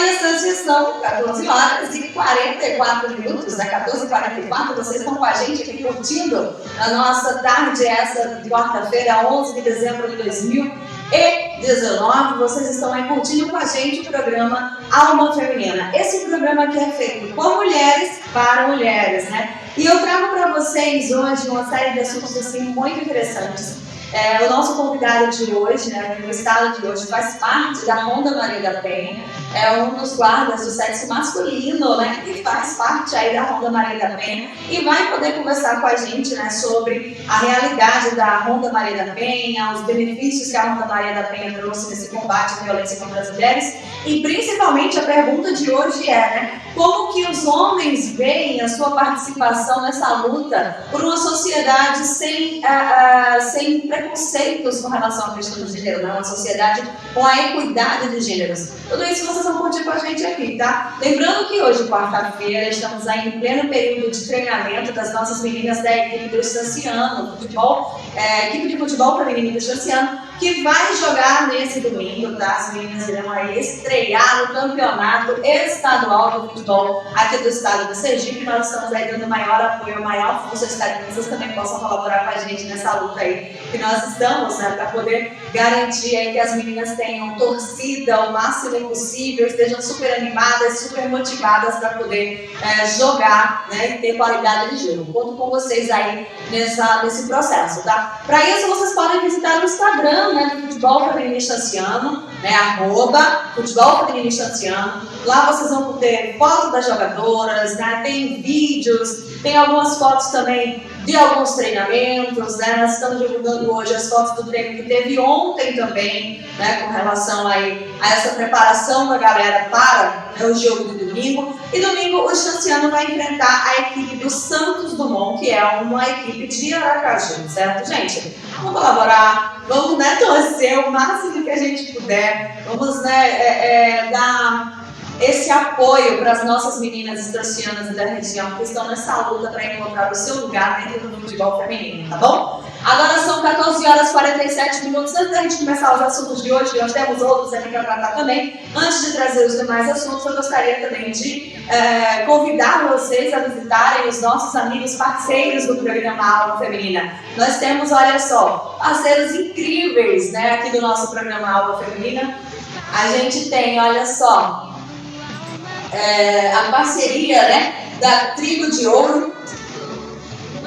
instante são 14 horas e 44 minutos, né? 14h44, vocês estão com a gente aqui curtindo a nossa tarde, essa quarta-feira, 11 de dezembro de 2019. Vocês estão aí curtindo com a gente o programa Alma Feminina. Esse programa aqui é feito por mulheres para mulheres, né? E eu trago para vocês hoje uma série de assuntos assim muito interessantes. O nosso convidado de hoje, né, o estado de hoje, faz parte da Ronda Maria da Penha, é um dos guardas do sexo masculino, né, que faz parte aí da Ronda Maria da Penha e vai poder conversar com a gente, né, sobre a realidade da Ronda Maria da Penha, os benefícios que a Ronda Maria da Penha trouxe nesse combate à violência contra as mulheres e principalmente a pergunta de hoje é, né, como que os homens veem a sua participação nessa luta por uma sociedade sem preconceitos com relação à questão do gênero, né? Uma sociedade com a equidade de gêneros. Tudo isso vocês vão curtir com a gente aqui, tá? Lembrando que hoje, quarta-feira, estamos aí em pleno período de treinamento das nossas meninas da equipe do Estanciano, equipe de futebol feminino do Estanciano, que vai jogar nesse domingo, tá? As meninas irão aí estrear no campeonato estadual de futebol aqui do estado do Sergipe. Nós estamos aí dando maior apoio, maior força, espero que vocês também possam colaborar com a gente nessa luta aí que nós estamos, né? Para poder garantir aí que as meninas tenham torcida o máximo possível, estejam super animadas, super motivadas para poder jogar, né? E ter qualidade de jogo. Conto com vocês aí nesse processo, tá? Para isso vocês podem visitar o Instagram, né, do Futebol Feminino Estanciano, né, @Futebol Feminino Estanciano. Lá vocês vão ter fotos das jogadoras, né, tem vídeos, tem algumas fotos também de alguns treinamentos, né, nós estamos divulgando hoje as fotos do treino que teve ontem também, né, com relação aí a essa preparação da galera para, né, o jogo de domingo. E domingo o Estanciano vai enfrentar a equipe do Santos Dumont, que é uma equipe de Aracaju, certo, gente? Vamos colaborar, vamos, né, torcer o máximo que a gente puder, vamos, né, dar esse apoio para as nossas meninas estancianas da região que estão nessa luta para encontrar o seu lugar dentro do futebol feminino, tá bom? Agora são 14h47. Antes da gente começar os assuntos de hoje, nós temos outros aqui para tratar também. Antes de trazer os demais assuntos, eu gostaria também de convidar vocês a visitarem os nossos amigos parceiros do programa Alma Feminina. Nós temos, olha só, parceiros incríveis, né, aqui do nosso programa Alma Feminina. A gente tem, olha só, a parceria, né, da Trigo de Ouro,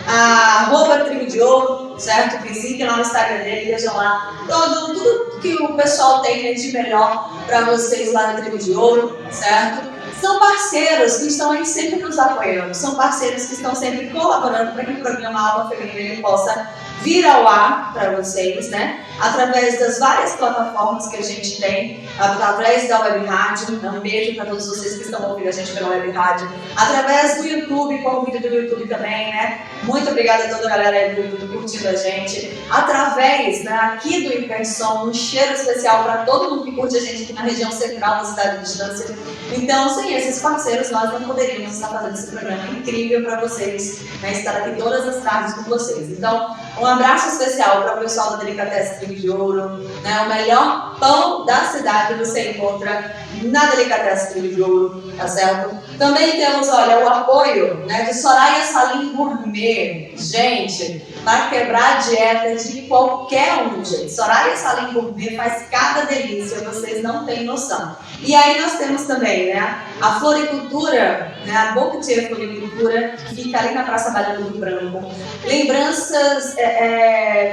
a @Trigo de Ouro, certo? Visitem lá no Instagram dele, vejam lá tudo que o pessoal tem de melhor para vocês lá na Trigo de Ouro, certo? São parceiros que estão aí sempre nos apoiando, são parceiros que estão sempre colaborando para que o programa Alma Feminina possa vir ao ar para vocês, né? Através das várias plataformas que a gente tem, através da Web Rádio, um beijo para todos vocês que estão ouvindo a gente pela Web Rádio, através do YouTube, com o vídeo do YouTube também, né? Muito obrigada a toda a galera aí do YouTube curtindo a gente, através, né, aqui do Hipersom, um cheiro especial para todo mundo que curte a gente aqui na região central da cidade de Distância. Então, sem esses parceiros, nós não poderíamos estar fazendo esse programa incrível para vocês, né? Estar aqui todas as tardes com vocês. Então, um abraço especial para o pessoal da Delicatessen Trigo de Ouro, né? O melhor pão da cidade você encontra na Delicatessen Trigo de Ouro, tá certo? Também temos, olha, o apoio, né, de Soraya Salim Gourmet. Gente, vai quebrar a dieta de qualquer um, gente. Soraya Salim Gourmet faz cada delícia, vocês não têm noção. E aí nós temos também, né, a floricultura, né, a Bocutier Floricultura, que fica ali na Praça Barão do Branco. Lembranças,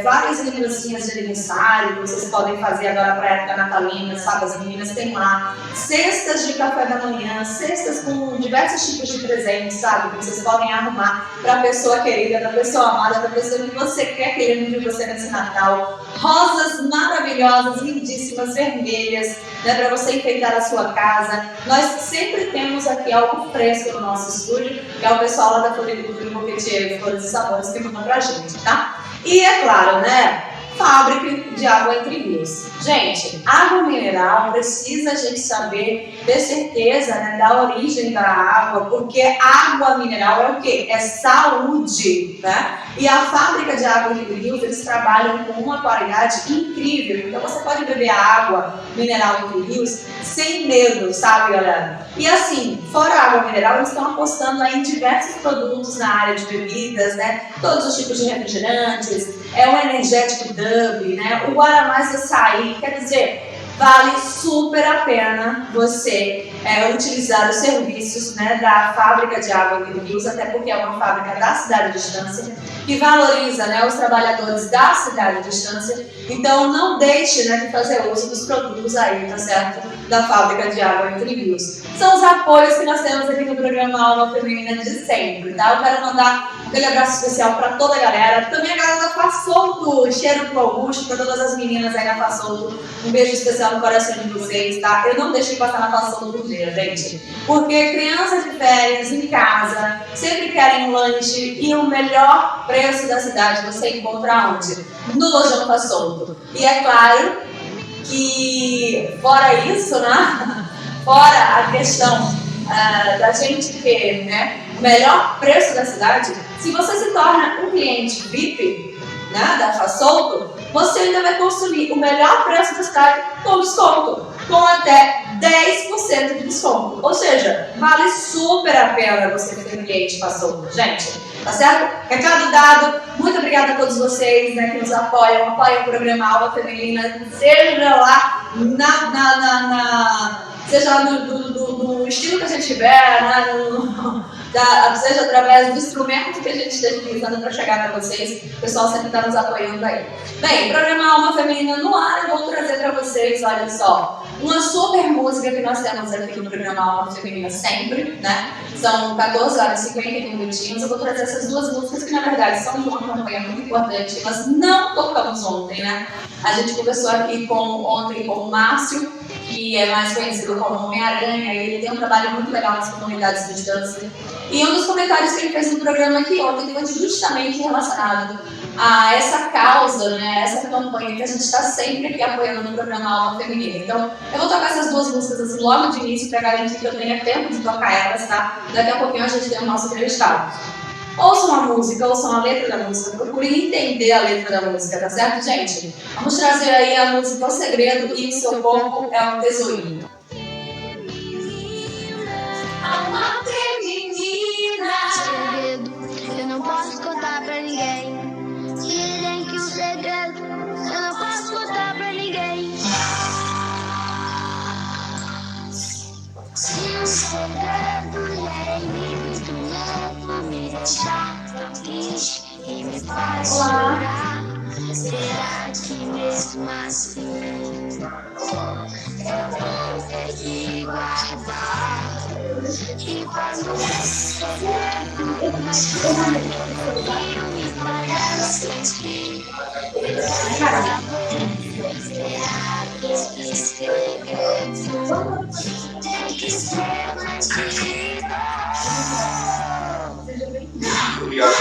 várias lembrancinhas de aniversário que vocês podem fazer agora para a época natalina, sabe? As meninas têm lá cestas de café da manhã, cestas com diversos tipos de presentes, sabe? Que vocês podem arrumar para a pessoa querida, para a pessoa amada, para a pessoa que você quer querendo de você nesse Natal. Rosas maravilhosas, lindíssimas, vermelhas, né, para você enfeitar a sua casa. Nós sempre temos aqui algo fresco no nosso estúdio, que é o pessoal lá da Floricultura e Bocutier, Flores e Sabores, que mandam pra gente, tá? E é claro, né, fábrica de água entre rios. Gente, água mineral precisa a gente saber, ter certeza, né, da origem da água, porque água mineral é o quê? É saúde, né? E a fábrica de água entre rios, eles trabalham com uma qualidade incrível. Então você pode beber a água mineral entre rios sem medo, sabe, galera? E assim, fora a água mineral, eles estão apostando aí em diversos produtos na área de bebidas, né? Todos os tipos de refrigerantes, o energético Dub, né? O Guaramás Açaí, quer dizer, vale super a pena você utilizar os serviços, né, da fábrica de água entre rios, até porque é uma fábrica da cidade de Estância, que valoriza, né, os trabalhadores da cidade de Estância. Então não deixe, né, de fazer uso dos produtos aí, tá certo? Da fábrica de água entre rios. São os apoios que nós temos aqui no programa Alma Feminina de sempre, tá? Eu quero mandar aquele abraço especial para toda a galera, também a galera da Fasolto, cheiro pro Augusto, para todas as meninas aí na Fasolto, um beijo especial no coração de vocês, tá? Eu não deixei passar na Fasolto do dia, gente, porque crianças de férias em casa sempre querem um lanche e o melhor preço da cidade você encontra onde? No Lojão Fasolto. E é claro que, fora isso, né? Fora a questão da gente ter, né, o melhor preço da cidade, se você se torna um cliente VIP, né, da Fasolto, você ainda vai consumir o melhor preço da cidade com desconto, com até 10% de desconto. Ou seja, vale super a pena você ter um cliente Fasolto, gente. Tá certo? Recado dado. Muito obrigada a todos vocês, né, que nos apoiam o programa Alma Feminina, seja lá seja lá no estilo que a gente tiver, né, seja através do instrumento que a gente esteja utilizando para chegar para vocês. O pessoal sempre está nos apoiando aí. Bem, programa Alma Feminina no ar, eu vou trazer para vocês, olha só, uma super música que nós temos aqui no programa Alma Feminina sempre, né? São 14 horas e 51 minutinhos. Eu vou trazer essas duas músicas que, na verdade, são de uma campanha muito importante. Nós não tocamos ontem, né? A gente conversou aqui ontem com o Márcio, que é mais conhecido como Homem-Aranha, e ele tem um trabalho muito legal nas comunidades de dança. E um dos comentários que ele fez no programa aqui ontem foi justamente relacionado a essa causa, né, essa campanha que a gente está sempre aqui apoiando no programa Alma Feminina. Então, eu vou tocar essas duas músicas assim, logo de início para garantir que eu tenha tempo de tocar elas, tá? Daqui a pouquinho a gente tem o nosso entrevistado. Ouçam a música, ouçam a letra da música, procurem entender a letra da música, tá certo, gente? Vamos trazer aí a música O Segredo e O Seu Corpo é um Tesourinho. Alma feminina. Segredo, eu não posso contar pra ninguém. Dizem que o segredo, eu não posso contar pra ninguém. Se o segredo é muito louco, me deixar tão triste e me faz chorar. Será que mesmo assim eu vou ter que guardar? E quando o segredo mais frio me parece que será que esse segredo tem que ser mantido? Obrigado.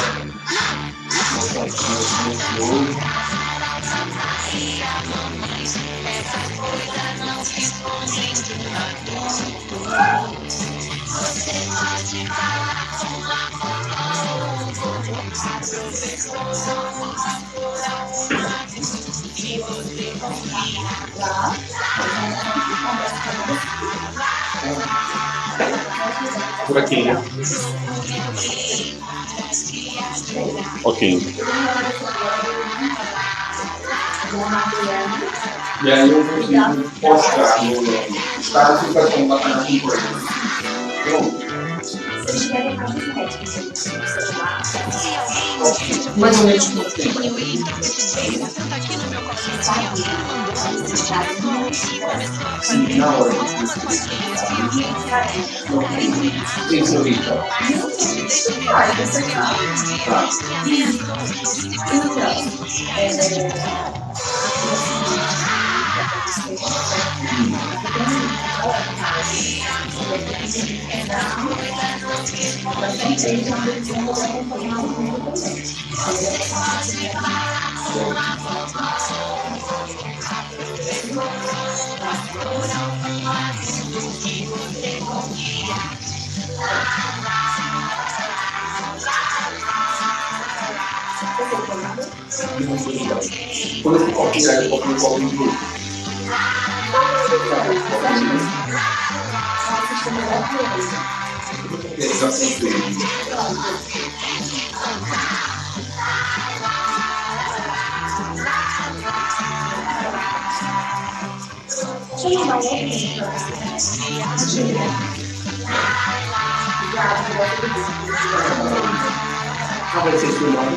Você pode falar com amor, professor, por alguma que você confia. Por aqui, né? Ok. E aí eu consigo postar no status da conta para a concorrência. Pronto. Mais ou menos quanto tempo? Sim, na hora. Tem que ser Rita. Tá. Quando esse copo virar, eu coloco no copo de luz. Já sempre. Vai ser seu nome.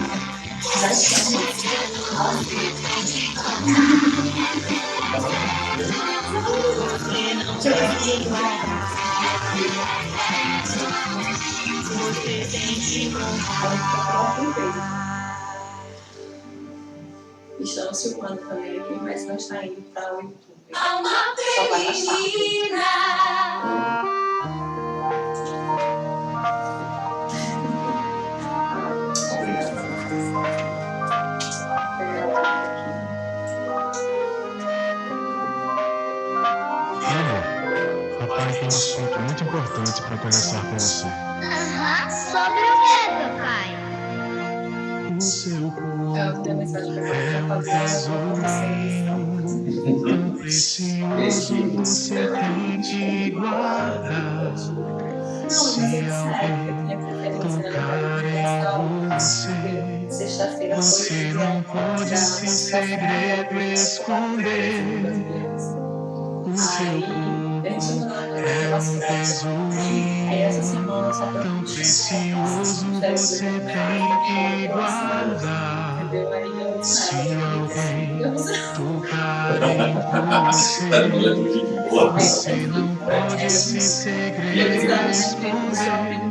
Estamos filmando também aqui, mas não está indo para o YouTube. Alma Só vai mais tarde. tremina. Papai tem um assunto muito importante para conversar com você. Aham, sobre o que, papai? O seu corpo Eu tenho mensagem para é um tesouro tão precioso, você tem que guardar. Se alguém tocar em você, sexta-feira você não pode esse segredo esconder. O seu corpo é um tesouro Aí essa semana só pra tão precioso, você tem que guardar. entendeu? Aí eu Se saio. alguém tocar em você, você não pode esse segredo esconder.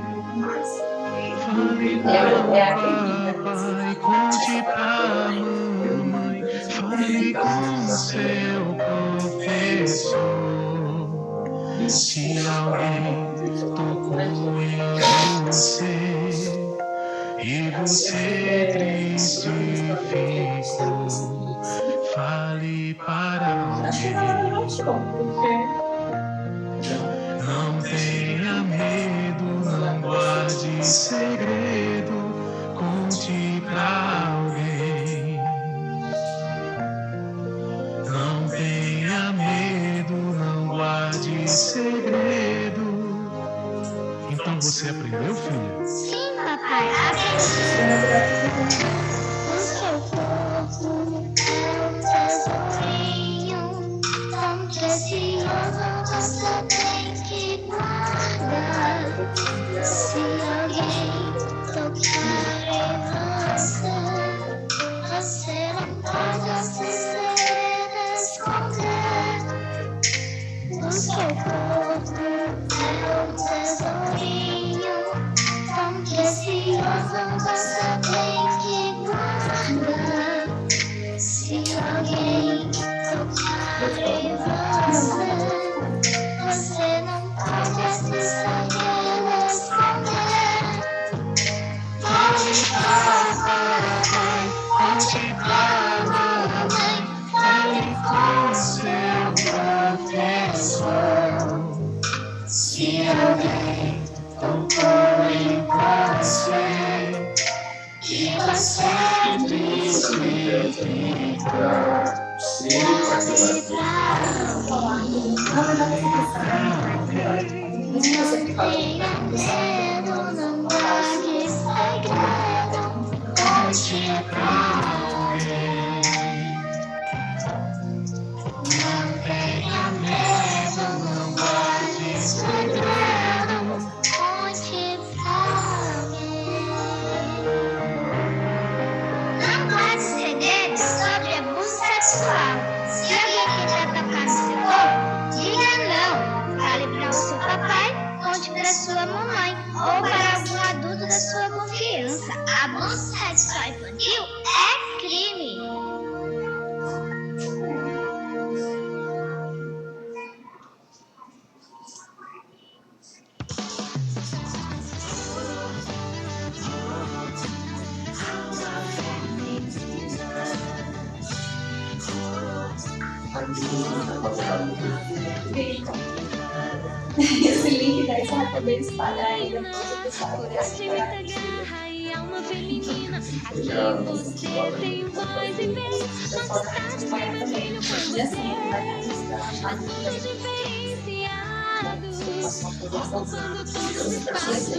Fale para o papai, conte pra mamãe, fale com seu professor. Se alguém tocou em você e você triste ficou, fale para Acho que ela alguém. não chegou, porque Não tenha medo, não guarde segredo, conte pra alguém. Não tenha medo, não guarde segredo. Então você aprendeu, filha? Sim, papai, aprendi. O seu corpo é um tesourinho tão precioso, você tem que guardar. Se alguém tocar em você, você não pode esse segredo esconder. O seu corpo é um tesourinho tão precioso, você tem que guardar. Se alguém tocar em você, você não pode esse segredo esconder. Pode papai, Conte pra mamãe, fale com seu professor. Se alguém tocou em você e você triste ficou, tenha medo, não guarde segredo, conte pra alguém. Não tenha medo, não guarde segredo. conte pra alguém. Não guarde segredo sobre abuso sexual. Se alguém quiser tocar no seu corpo, diga não. Fale para o seu papai, conte para sua mamãe ou para algum adulto da sua confiança. Abuso sexual infantil é crime. esse link daí você vai poder espalhar aí depois o pessoal. alma feminina. Aqui você tem voz e vez. Mas está vermelho com você. Assuntos diferenciados. Ocupando todo o espaço.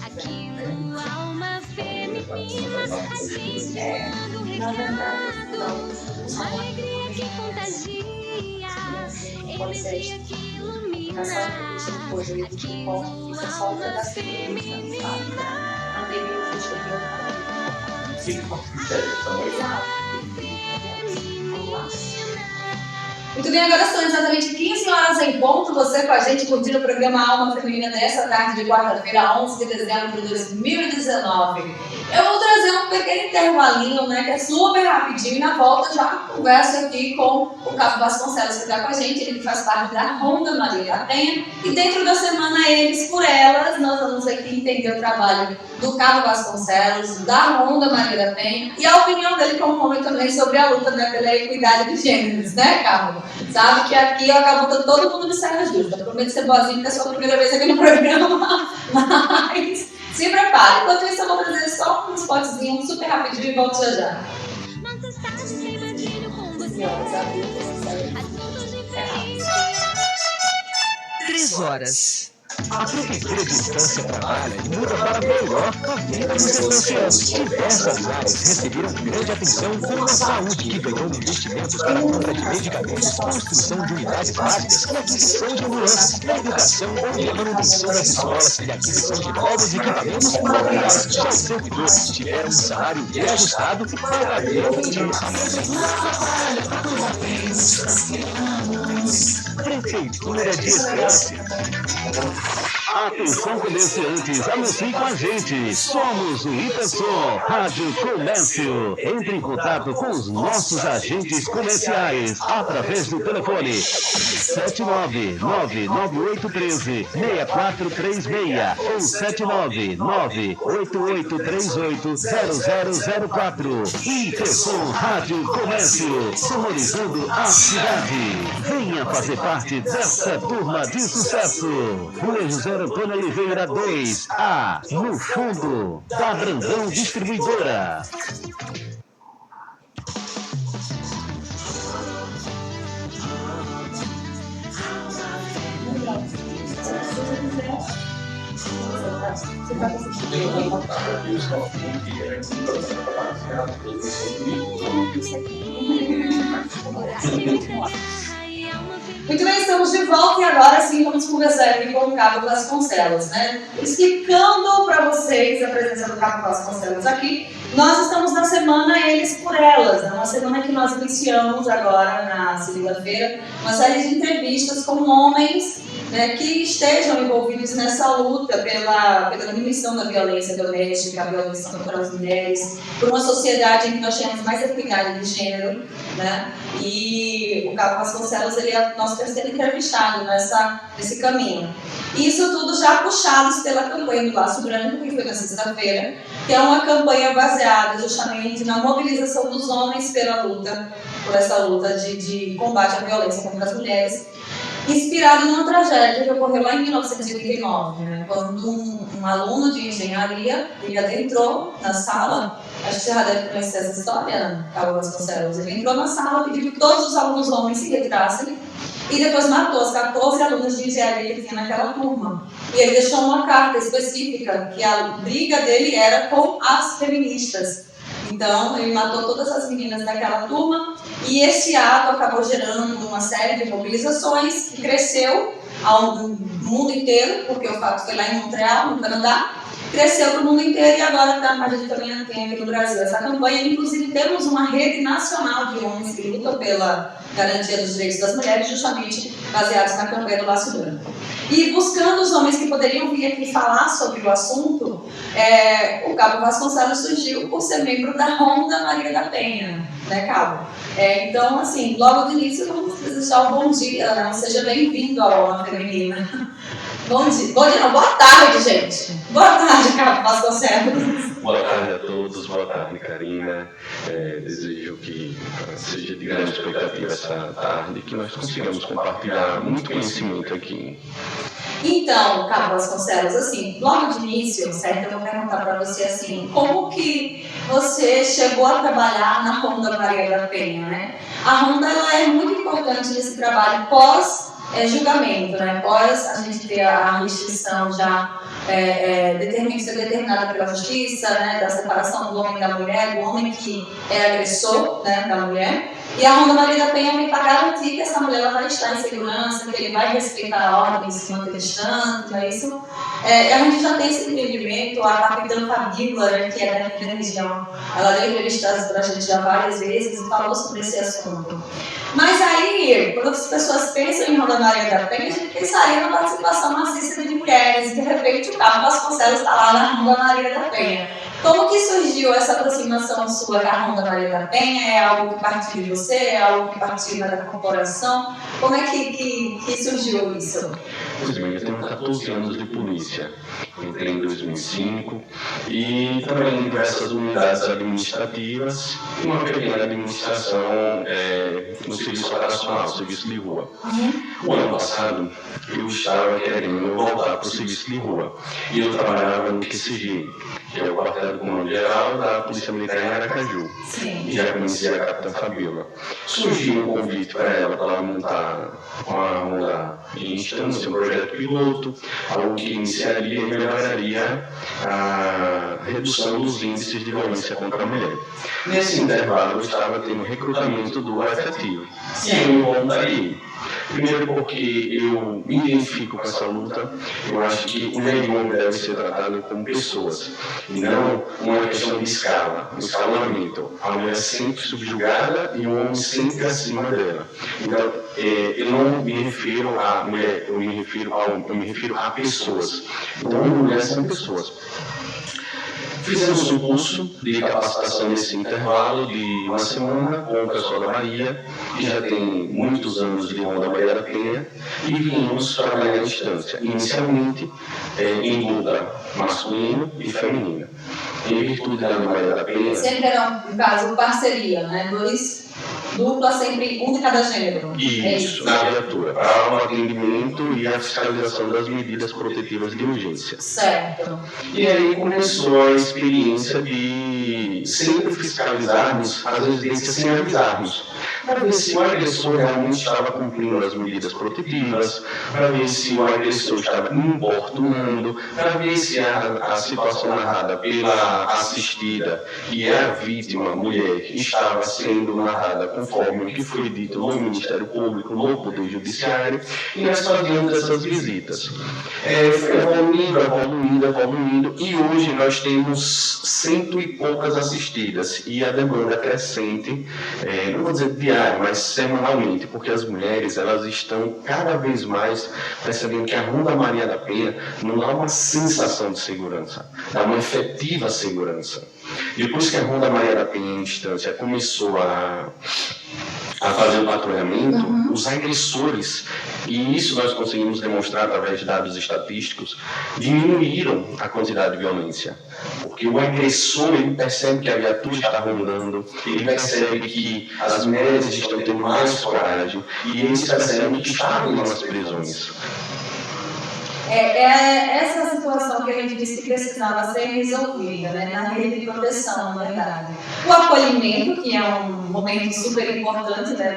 Aqui no Alma Feminina. A gente manda um recado. Uma alegria que contagia. Energia que ilumina. Aqui no Alma Feminina. Muito bem, agora são exatamente 15 horas em ponto. Você com a gente curtindo o programa Alma Feminina dessa tarde de quarta-feira, 11 de dezembro de 2019. Eu vou trazer um pequeno intervalinho, né, que é super rapidinho, e na volta já converso aqui com o Cabo Vasconcelos, que está com a gente. Ele faz parte da Ronda Maria da Penha. E dentro da semana Eles por Elas, nós vamos aqui entender o trabalho do Cabo Vasconcelos, da Ronda Maria da Penha, e a opinião dele como homem também sobre a luta, né, pela equidade de gêneros, né, Cabo? Sabe que aqui eu acabo botando todo mundo de saia justa. Prometo ser boazinha, porque é a sua primeira vez aqui no programa, mas se prepare. Enquanto isso, eu vou trazer só um spotzinho super rapidinho e volto já já. Senhoras, adultas, 3 horas. A Prefeitura de Estância trabalha e muda para melhor a vida dos estancianos. Diversas áreas receberam grande atenção, como a saúde, que ganhou investimentos para a compra de medicamentos, construção de unidades básicas e aquisição de ambulâncias. Na educação, houve a manutenção das escolas e aquisição de novos equipamentos materiais. Já os servidores tiveram um salário reajustado e pagariam em dia. Prefeitura de Estância. Atenção, comerciantes, anuncie com a gente. Somos o Hipersom Rádio Comércio. Entre em contato com os nossos agentes comerciais através do telefone 79998136436 ou 79988380004. Hipersom Rádio Comércio, sonorizando a cidade. Venha fazer parte dessa turma de sucesso. Rua José Antônio Oliveira 2A, no fundo da Brandão Distribuidora. Muito bem, estamos de volta e agora sim vamos conversar aqui com o Cabo Vasconcelos, né? Explicando para vocês a presença do Cabo Vasconcelos aqui, nós estamos na semana Eles por Elas, né? Uma semana que nós iniciamos agora na segunda-feira, uma série de entrevistas com homens, né, que estejam envolvidos nessa luta pela diminuição da violência doméstica, a violência contra as mulheres, por uma sociedade em que nós temos mais equidade de gênero, né? E o Cabo Vasconcelos, ele é o nosso terceiro entrevistado nesse caminho. Isso tudo já puxados pela campanha do Laço Branco, que foi na sexta-feira, que é uma campanha baseada justamente na mobilização dos homens por essa luta de combate à violência contra as mulheres, inspirado numa tragédia que ocorreu lá em 1989, né? Quando um aluno de engenharia, ele adentrou na sala, acho que você já deve conhecer essa história, Cabo Vasconcelos. Ele entrou na sala, pediu que todos os alunos homens se retirassem e depois matou os 14 alunos de engenharia que tinha naquela turma. E ele deixou uma carta específica que a briga dele era com as feministas. Então, ele matou todas as meninas daquela turma e esse ato acabou gerando uma série de mobilizações que cresceu ao mundo inteiro, porque o fato foi lá em Montreal, no Canadá, cresceu para o mundo inteiro e agora a gente também tem aqui no Brasil essa campanha. Inclusive, temos uma rede nacional de homens que lutam pela garantia dos direitos das mulheres, justamente baseados na campanha do Laço Branco. E buscando os homens que poderiam vir aqui falar sobre o assunto, o Cabo Vasconcelos surgiu por ser membro da Ronda Maria da Penha, né, Cabo? Então, assim, logo de início, vamos desejar um bom dia, né? Seja bem-vindo à Alma Feminina. Bom dia, não, boa tarde, gente. Boa tarde, Cabo Vasconcelos. Boa tarde a todos, boa tarde, Karina. Desejo que seja de grande expectativa essa tarde, que nós consigamos compartilhar muito conhecimento aqui. Então, Carlos Vasconcelos, assim, logo de início, certo, eu vou perguntar para você assim, como que você chegou a trabalhar na Ronda Maria da Penha, né? A Ronda, ela é muito importante nesse trabalho pós-julgamento, né? Pós a gente ter a restrição já determinada pela justiça, né? Da separação do homem e da mulher, do homem que é agressor, né? Da mulher. E a Ronda Maria da Penha vem para garantir que essa mulher ela vai estar em segurança, que ele vai respeitar a ordem, se manter distante, não é isso? A gente já tem esse entendimento, a capitã Fabíola, né, que é da região, ela deu entrevistas para a gente já várias vezes e falou sobre esse assunto. Mas aí, quando as pessoas pensam em Ronda Maria da Penha, a gente pensaria na participação maciça de mulheres, e de repente o Carlos Vasconcelos está lá na Ronda Maria da Penha. Como que surgiu essa aproximação sua da Ronda Maria da Penha? É algo que partiu de você? É algo que partiu da corporação? Como é que surgiu isso? Pois bem, eu tenho 14 anos de polícia. Entrei em 2005 e trabalhei em diversas unidades administrativas e uma pequena administração no serviço operacional, serviço de rua. O ano passado, eu estava querendo voltar para o serviço de rua e eu trabalhava no QCG, que é o quartel do Comando Geral da Polícia Militar em Aracaju. Sim. E já conhecia a capitã Fabíola. Surgiu um convite para ela montar uma Ronda em instância, um projeto piloto, algo que iniciaria e melhoraria a redução dos índices de violência contra a mulher. Nesse intervalo, eu estava tendo recrutamento do efetivo. E eu me voluntariei. Primeiro porque eu me identifico com essa luta, eu acho que mulher e homem devem ser tratados como pessoas, e não uma questão de escala, um escalonamento. A mulher sempre subjugada e o homem sempre acima dela. Então, eu não me refiro a mulher, eu me refiro a pessoas. Então, mulheres são pessoas. Fizemos um curso de capacitação nesse intervalo de uma semana com o pessoal da Bahia, que já tem muitos anos de Ronda Maria da Penha, e viemos trabalhar à distância, inicialmente em luta masculina e feminina. Em virtude da Maria da Penha... Sempre era, no caso, parceria, né? Dupla, sempre um de cada gênero. Isso, na viatura, para o atendimento e a fiscalização das medidas protetivas de urgência. Certo. E aí começou a experiência de sempre fiscalizarmos as residências sem avisarmos, para ver se o agressor realmente estava cumprindo as medidas protetivas, para ver se o agressor estava importunando, para ver se a situação narrada pela assistida, que é a vítima, a mulher, estava sendo narrada conforme o que foi dito no Ministério Público, no Poder Judiciário, e nós fazíamos essas visitas. Foi evoluindo, e hoje nós temos 100 e poucas assistidas, e a demanda crescente, não vou dizer diário, mas semanalmente, porque as mulheres elas estão cada vez mais percebendo que a Ronda Maria da Penha não dá uma sensação de segurança, dá uma efetiva segurança. Depois que a Ronda Maria da Penha em instância começou a fazer o patrulhamento, os agressores, e isso nós conseguimos demonstrar através de dados estatísticos, diminuíram a quantidade de violência. Porque o agressor, ele percebe que a viatura está rondando, ele percebe que as mulheres estão tendo mais coragem, e eles percebem que está havendo as prisões. Essa situação que a gente disse que precisava ser resolvida, né, na rede de proteção, na verdade. O acolhimento, que é um momento super importante, né,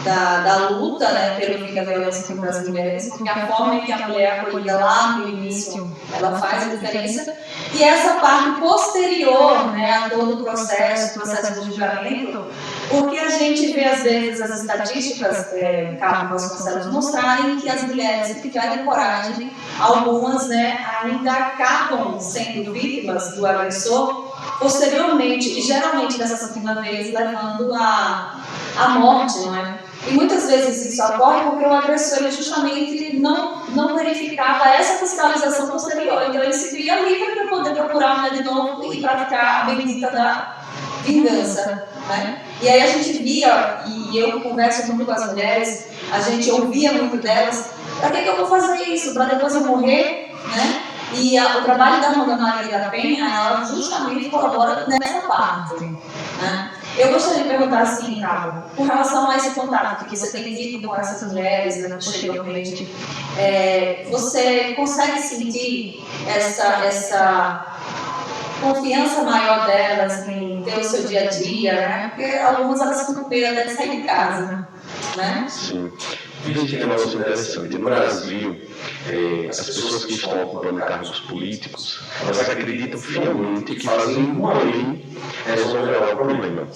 da luta, né, pelo fim da violência contra as mulheres, porque a forma em que a mulher é acolhida lá no início, ela faz a diferença. E essa parte posterior, né, a todo o processo de julgamento, porque a gente vê às vezes as estatísticas, Carlos Vasconcelos, mostrarem que as mulheres que tiverem coragem, algumas, né, ainda acabam sendo vítimas do agressor posteriormente, e geralmente dessa segunda vez levando à morte, não é? E muitas vezes isso ocorre porque o agressor ele justamente não verificava essa fiscalização posterior. Então ele se via livre para poder procurar a mulher de novo e praticar a bendita da vingança, né? E aí a gente via, e eu converso muito com as mulheres, a gente ouvia muito delas, para que eu vou fazer isso? Para depois eu morrer, né? E o trabalho da Ronda Maria da Penha, ela justamente colabora nessa parte, né? Eu gostaria de perguntar assim, Cabo, com relação a esse contato que você tem tido com essas mulheres, né, posteriormente, você consegue sentir essa confiança maior delas em ter o seu dia a dia, né? Porque algumas elas ficam com medo até de sair de casa, né? Sim. Veja que é uma coisa interessante. No Brasil, as pessoas que estão ocupando cargos políticos, elas acreditam fielmente que fazendo uma lei resolverá o problema.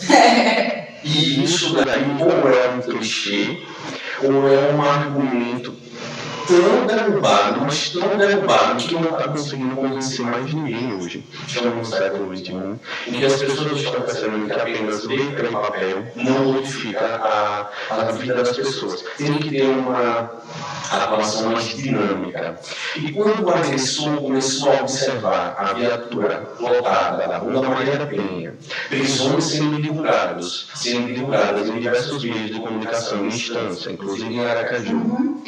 E isso daí ou é um clichê, ou é um argumento tão derrubado, mas tão derrubado, que não está conseguindo convencer mais ninguém hoje. Estamos no século XXI, em que as pessoas estão percebendo que apenas letra em papel não modifica a vida das pessoas. Tem que ter uma atuação mais dinâmica. E quando o agressor começou a observar a viatura lotada da Rua Maria da Penha, prisões sendo divulgadas em diversos meios de comunicação em instância, inclusive em Aracaju,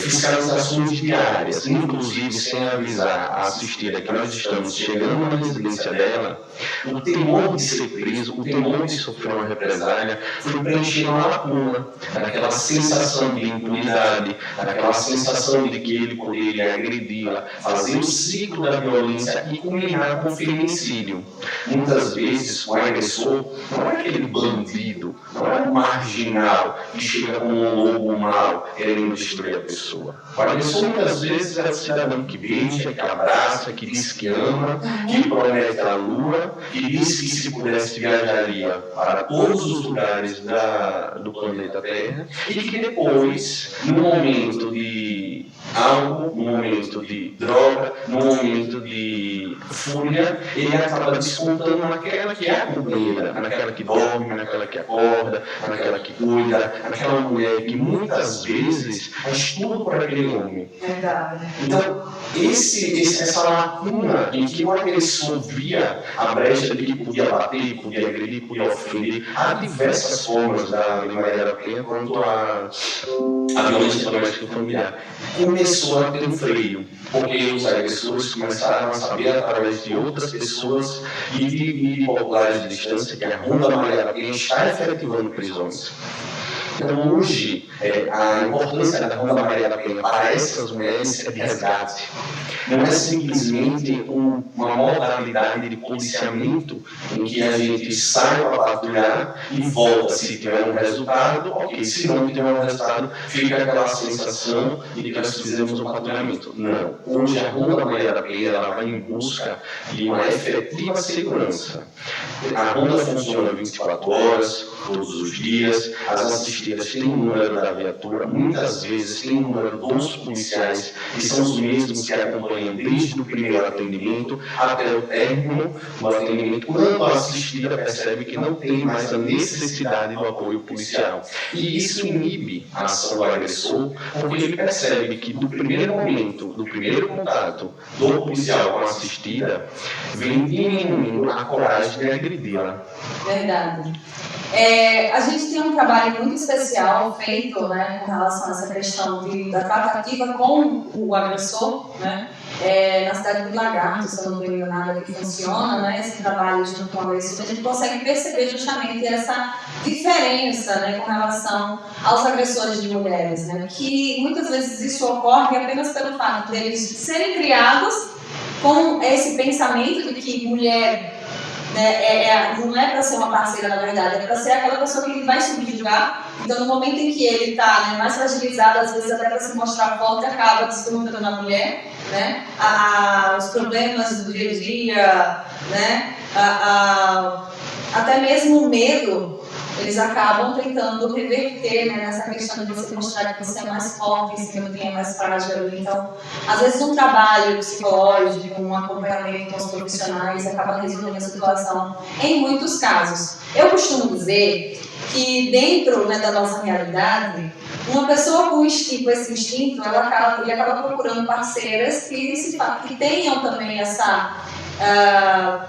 fiscalizações diárias, inclusive sem avisar a assistida que nós estamos chegando na residência dela, o temor de ser preso, o temor de sofrer uma represália, foi preenchendo a lacuna daquela sensação de impunidade, daquela sensação de que ele poderia agredi-la, fazer o ciclo da violência e culminar com o feminicídio. Muitas vezes o agressor não é aquele bandido, não é um marginal que chega como um lobo mau querendo destruir a pessoa. O agressor muitas vezes é o cidadão que beija, que abraça, que diz que ama, que promete a lua, que diz que se pudesse viajaria para todos os lugares do planeta Terra e que depois, no momento de álcool, no momento de droga, no momento de fúria, ele acaba descontando naquela que é a companheira, naquela que dorme, naquela que acorda, naquela que cuida, naquela mulher que muitas vezes faz tudo para aquele homem. Verdade. Então, essa lacuna em que o agressor via a brecha de que podia bater, podia agredir, podia ofender, há diversas formas da Lei Maria da Penha quanto à violência doméstica familiar. Começou a ter um freio, porque os agressores começaram a saber através de outras pessoas e de populares de distância que a Ronda Maria da Penha está efetivando prisões. Então, hoje, a importância da Ronda Maria da Penha para essas mulheres é de resgate. Não é simplesmente uma modalidade de policiamento em que a gente sai para patrulhar e volta. Se tiver um resultado, ok. Se não tiver um resultado, fica aquela sensação de que nós fizemos um patrulhamento. Não. Hoje, a Ronda Maria da Penha ela vai em busca de uma efetiva segurança. A Ronda funciona 24 horas, todos os dias. As assistidas têm um número da viatura, muitas vezes tem um número dos policiais, que são os mesmos que acompanham desde o primeiro atendimento até o término do atendimento, quando a assistida percebe que não tem mais a necessidade do apoio policial. E isso inibe a ação do agressor, porque ele percebe que do primeiro momento, do primeiro contato do policial com a assistida, vem diminuindo a coragem de agredi-la. Verdade. A gente tem um trabalho muito especial feito, né, com relação a essa questão da tratativa com o agressor, né, na cidade do Lagarto, se eu não estou enganada, que funciona, né, esse trabalho junto com a isso, a gente consegue perceber justamente essa diferença, né, com relação aos agressores de mulheres, né, que muitas vezes isso ocorre apenas pelo fato deles serem criados com esse pensamento de que mulher não é para ser uma parceira, na verdade, é para ser aquela pessoa que ele vai subjugar. Então, no momento em que ele está mais fragilizado, às vezes até para se mostrar forte, acaba descontando na mulher, né? Os problemas do dia a dia, né? Até mesmo o medo, eles acabam tentando reverter, né, nessa questão de você mostrar que você é mais forte, que você é mais frágil. Então, às vezes um trabalho psicológico, um acompanhamento com os profissionais acaba resolvendo a situação em muitos casos. Eu costumo dizer que dentro, né, da nossa realidade, uma pessoa com esse instinto, ele acaba procurando parceiras que tenham também essa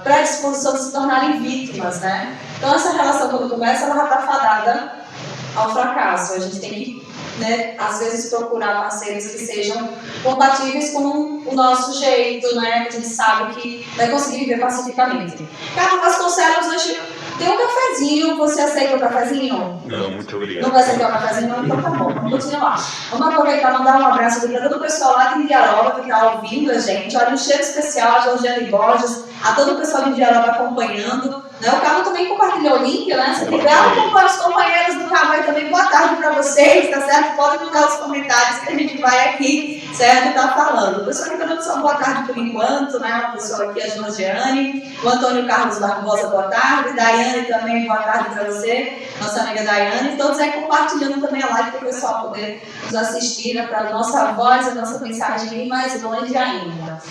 predisposição de se tornarem vítimas, né? Então essa relação, quando começa, ela já está fadada ao fracasso. A gente tem que, né, às vezes procurar parceiros que sejam compatíveis com o nosso jeito, né? Que a gente sabe que vai conseguir viver pacificamente. Carla Vasconcelos hoje tem um cafezinho cafezinho, você aceita o cafezinho? Não, muito obrigado. Não vai aceitar o cafezinho? Não, então tá bom, vamos continuar. Vamos aproveitar e mandar um abraço aqui para todo o pessoal lá de Indiaroba que está ouvindo a gente. Olha, um cheiro especial a Georgiane Borges, a todo o pessoal de Indiaroba acompanhando. Né? O Cabo também compartilhou o link, né? Se tiver acompanhar os companheiros do Cabo aí também, boa tarde para vocês, tá certo? Podem mandar os comentários que a gente vai aqui, certo? Tá falando. O pessoal que está dando só boa tarde por enquanto, né? O pessoal aqui, a Georgiane, o Antônio Carlos Barbosa, boa tarde. Daiane também, boa tarde para você, nossa amiga Daiane. Todos aí compartilhando também a live para o pessoal poder nos assistir, né? Para a nossa voz, a nossa mensagem ir mais longe ainda.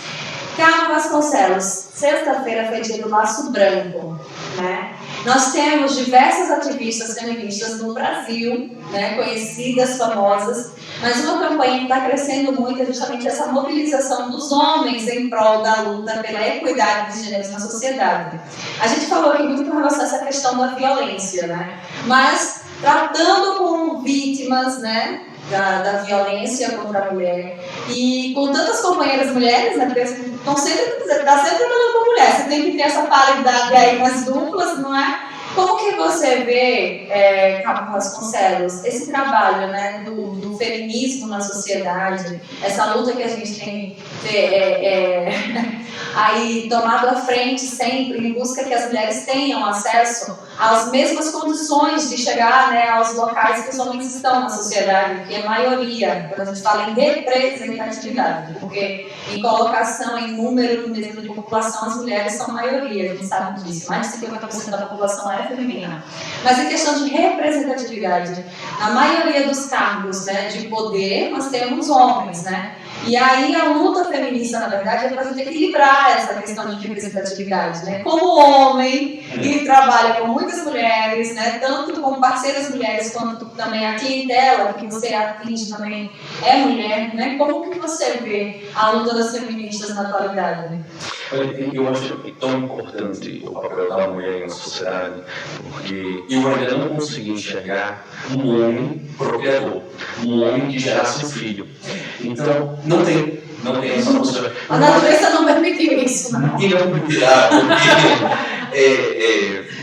Carmo Vasconcelos, sexta-feira foi dia do Laço Branco, né? Nós temos diversas ativistas feministas no Brasil, né? Conhecidas, famosas, mas uma campanha que está crescendo muito é justamente essa mobilização dos homens em prol da luta pela equidade de gêneros na sociedade. A gente falou aqui muito com relação a essa questão da violência, né? Mas tratando com vítimas, né? Da violência contra a mulher. E com tantas companheiras mulheres, né, porque estão sempre trabalhando com mulher, você tem que ter essa paridade aí nas duplas, não é? Como que você vê, Carmo Vasconcelos, esse trabalho, né, do feminismo na sociedade, essa luta que a gente tem aí tomado à frente sempre em busca que as mulheres tenham acesso às mesmas condições de chegar, né, aos locais que os homens estão na sociedade, que é a maioria, quando a gente fala em representatividade, porque em colocação, em número mesmo de população, as mulheres são a maioria, a gente sabe disso, mais de 50% da população é feminina. Mas em questão de representatividade, na maioria dos cargos, né, de poder, nós temos homens, né? E aí a luta feminista, na verdade, é para a gente equilibrar essa questão de representatividade, né? Como homem que trabalha com muitas mulheres, né? Tanto como parceiras mulheres, quanto também a clientela que você atinge também é mulher, né? Como que você vê a luta das feministas na atualidade? Eu acho tão importante o papel da mulher na sociedade, porque eu ainda não consegui enxergar um homem procriador, um homem que gerasse um filho. Então, não tem essa postura. A natureza não permitiu isso, né? E não permitirá, porque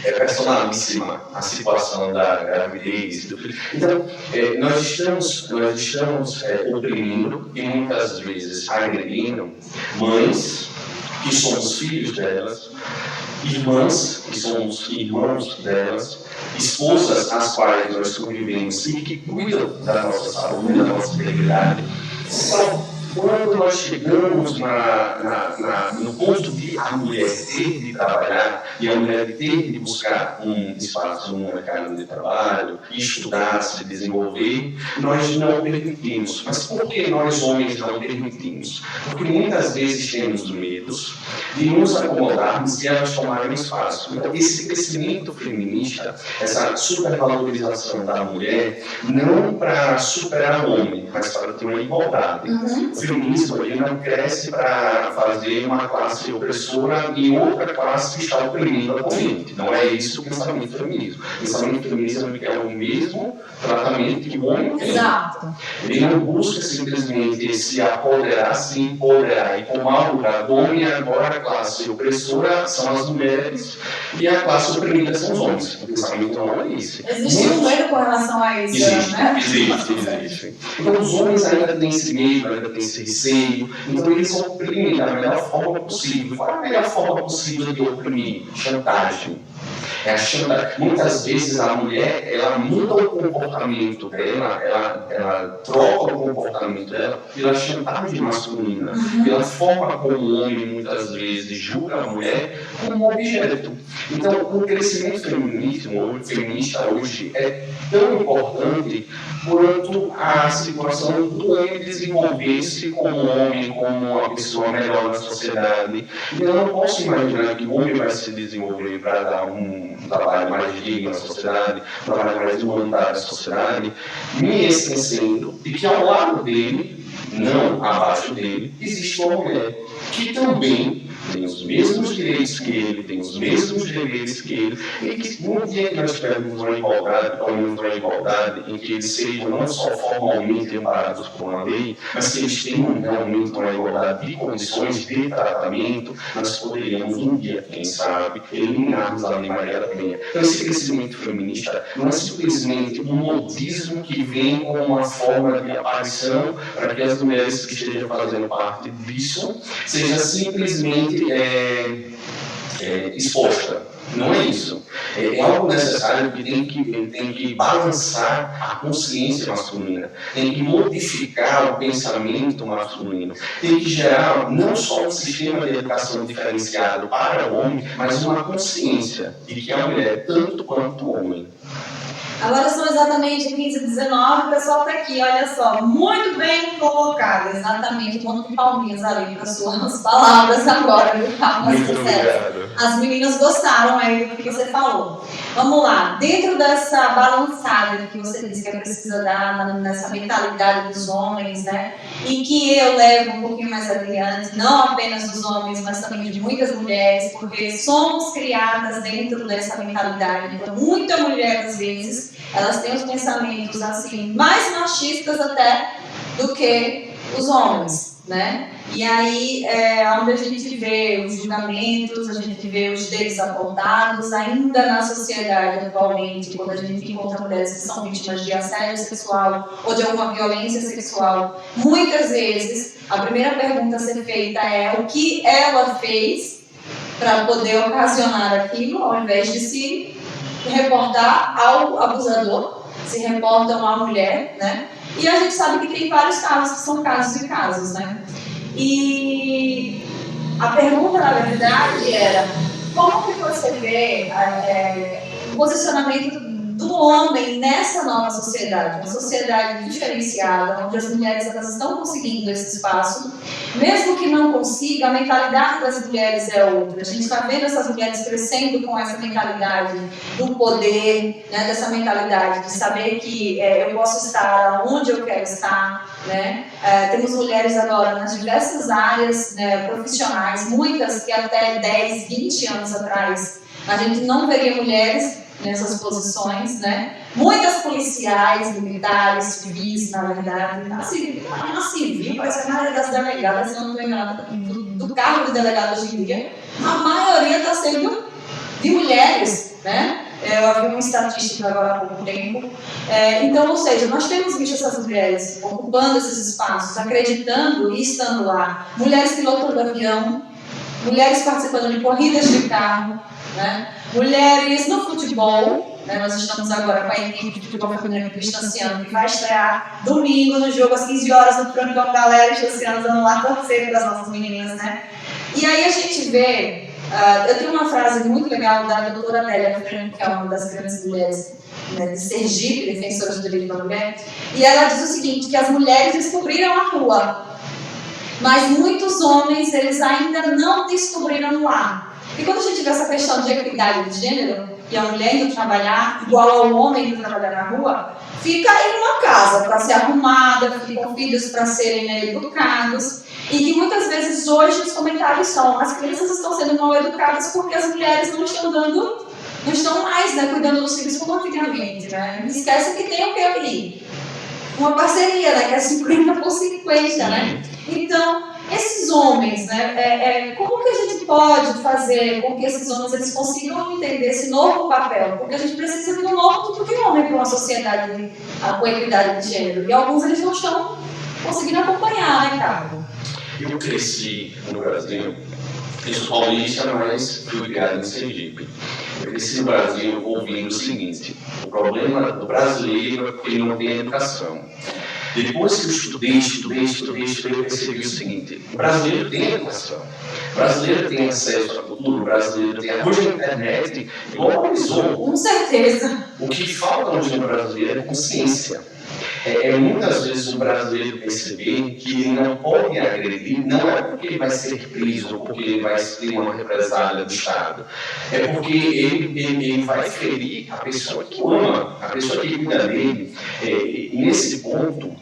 é personalíssima a situação da gravidez do filho. Então, nós estamos oprimindo e muitas vezes agredindo mães que somos filhos delas, irmãs que somos irmãos delas, esposas às quais nós convivemos e que cuidam da nossa saúde, da nossa integridade. Só quando nós chegamos no ponto de a mulher ter de trabalhar e a mulher ter de buscar um espaço no mercado de trabalho, estudar, se desenvolver, nós não permitimos. Mas por que nós homens não permitimos? Porque muitas vezes temos medos de nos acomodarmos e elas tomarem espaço. Então, esse crescimento feminista, essa supervalorização da mulher, não para superar o homem, mas para ter uma igualdade. O feminismo ele não cresce para fazer uma classe opressora e outra classe que está oprimindo atualmente. Não é isso o pensamento feminismo. O pensamento feminismo é o mesmo tratamento que o homem tem. Exato. Ele não busca simplesmente se apoderar, se empoderar e tomar o lugar do homem. Agora a classe opressora são as mulheres e a classe oprimida são os homens. O pensamento não é esse. Existe um medo com relação a isso, né? Existe. Então os homens ainda têm esse medo, ainda têm esse receio, então eles oprimem da melhor forma possível. Qual é a melhor forma possível de oprimir? Chantagem. Muitas vezes a mulher, ela muda o comportamento dela, ela troca o comportamento dela pela chantagem masculina, pela forma como o homem muitas vezes julga a mulher como um objeto. Então, o crescimento feminista hoje é tão importante quanto a situação do homem desenvolver-se como homem, como uma pessoa melhor na sociedade. E eu não posso imaginar que o homem vai se desenvolver para dar um trabalho mais digno na sociedade, um trabalho mais humanitário na sociedade, me esquecendo de que ao lado dele, não abaixo dele, existe uma mulher que também tem os mesmos direitos que ele, tem os mesmos deveres que ele, e que no dia que nós tivermos uma igualdade, pelo menos uma igualdade, em que eles sejam não só formalmente amparados por uma lei, mas que eles tenham realmente uma igualdade de condições de tratamento, nós poderíamos um dia, quem sabe, eliminarmos a Lei Maria da Penha. Então, esse crescimento feminista não é simplesmente um modismo que vem com uma forma de aparição para que as mulheres que estejam fazendo parte disso seja simplesmente exposta. Não é isso. É algo necessário que tem que balançar a consciência masculina, tem que modificar o pensamento masculino, tem que gerar não só um sistema de educação diferenciado para o homem, mas uma consciência de que a mulher é tanto quanto o homem. Agora são exatamente 15h19, o pessoal está aqui, olha só, muito bem colocado, exatamente, um monte de palminhas ali para suas palavras agora, viu, palmas sinceras. As meninas gostaram aí do que você falou. Vamos lá, dentro dessa balançada que você disse que é precisa dar nessa mentalidade dos homens, né, e que eu levo um pouquinho mais adiante, não apenas dos homens, mas também de muitas mulheres, porque somos criadas dentro dessa mentalidade, então muita mulher às vezes elas têm os pensamentos assim, mais machistas até do que os homens, né? E aí é onde a gente vê os julgamentos, a gente vê os dedos apontados, ainda na sociedade atualmente, quando a gente encontra mulheres que são vítimas de assédio sexual ou de alguma violência sexual, muitas vezes a primeira pergunta a ser feita é o que ela fez para poder ocasionar aquilo, ao invés de se reportar ao abusador, se reportam à mulher, né? E a gente sabe que tem vários casos que são casos e casos, né? E a pergunta, na verdade, era como que você vê o posicionamento do homem nessa nova sociedade, uma sociedade diferenciada, onde as mulheres elas estão conseguindo esse espaço, mesmo que não consiga, a mentalidade das mulheres é outra. A gente está vendo essas mulheres crescendo com essa mentalidade do poder, né, dessa mentalidade de saber que eu posso estar onde eu quero estar, né? Temos mulheres agora nas diversas áreas, né, profissionais, muitas que até 10, 20 anos atrás a gente não veria mulheres nessas posições, né? Muitas policiais, militares, civis, na verdade. A civil, parece que a maioria das delegadas, se eu não estou enganada, do cargo de delegado hoje em dia, a maioria está sendo de mulheres, né? Eu vi uma estatística agora há pouco tempo. Então, ou seja, nós temos visto essas mulheres ocupando esses espaços, acreditando e estando lá. Mulheres pilotos de avião, mulheres participando de corridas de carro, né? Mulheres no futebol, né? Nós estamos agora com a equipe de futebol feminino Cristanciano, que vai estrear domingo no jogo às 15 horas no Francão Galera, Cristanciano dando lá torcer para as nossas menininhas, né? E aí a gente vê, eu tenho uma frase muito legal da doutora Nélia Franco, que é uma das grandes mulheres, né, de Sergipe, defensora do direito da mulher, e ela diz o seguinte, que as mulheres descobriram a rua, mas muitos homens eles ainda não descobriram o lar. E quando a gente vê essa questão de equidade de gênero, e a mulher indo trabalhar igual ao homem indo trabalhar na rua, fica aí uma casa para ser arrumada, ficam filhos para serem educados, e que muitas vezes hoje os comentários são as crianças estão sendo mal educadas porque as mulheres não estão mais, né, cuidando dos filhos como antigamente, né? Esquece que tem o que ali? Uma parceria, né, que é 50 por 50, né? Então, esses homens, né, como que a gente pode fazer com que esses homens eles consigam entender esse novo papel? Porque a gente precisa de um novo tipo de homem para uma sociedade com equidade de gênero. E alguns eles não estão conseguindo acompanhar, né, Cabo? Eu cresci no Brasil, eu sou paulista, mas fui criado em Sergipe. Eu cresci no Brasil ouvindo o seguinte: o problema do brasileiro é porque ele não tem educação. Depois que eu estudei, eu percebi o seguinte: o brasileiro tem educação, o brasileiro tem acesso à cultura, o brasileiro tem hoje a internet globalizou. Com certeza. O que falta hoje no brasileiro é consciência. Muitas vezes o brasileiro perceber que ele não pode agredir, não é porque ele vai ser preso ou porque ele vai ter uma represália do Estado, é porque ele vai ferir a pessoa que ama, a pessoa que cuida dele. E nesse ponto,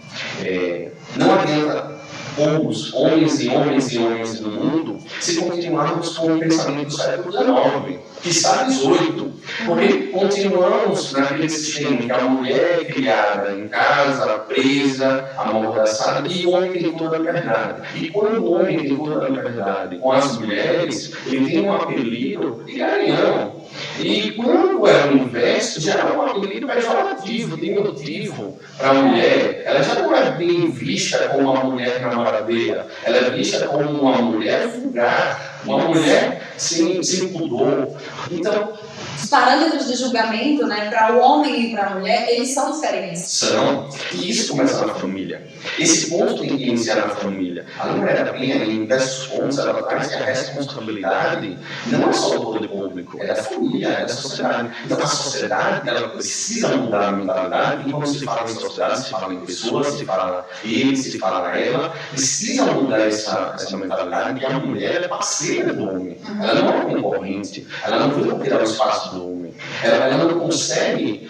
não adianta poucos homens e homens no mundo se continuarmos com o pensamento do século XIX, quiçá XVIII, porque continuamos naquele sistema em que a mulher é criada em casa, presa, amordaçada, e o homem tem toda a liberdade. E quando o homem tem toda a liberdade com as mulheres, ele tem um apelido de garanhão. E quando é o inverso, já é um apelido pejorativo, diminutivo para a mulher. Ela já não é bem vista como uma mulher namoradeira, ela é vista como uma mulher vulgar, uma mulher sem pudor. Então, os parâmetros de julgamento, né, para o homem e para a mulher, eles são diferentes. São. E isso começa na família. Esse ponto tem que iniciar na família. A Maria da Penha, em diversos pontos, ela traz que a responsabilidade não é só do poder público, é da família, é da sociedade. Então, a sociedade, ela precisa mudar a mentalidade. E quando se fala em sociedade, se fala em pessoas, se fala ele, se fala ela. Precisa mudar essa mentalidade. E a mulher é parceira do homem. Ela não é concorrente. Ela não vai ocupar o espaço do homem. Ela não consegue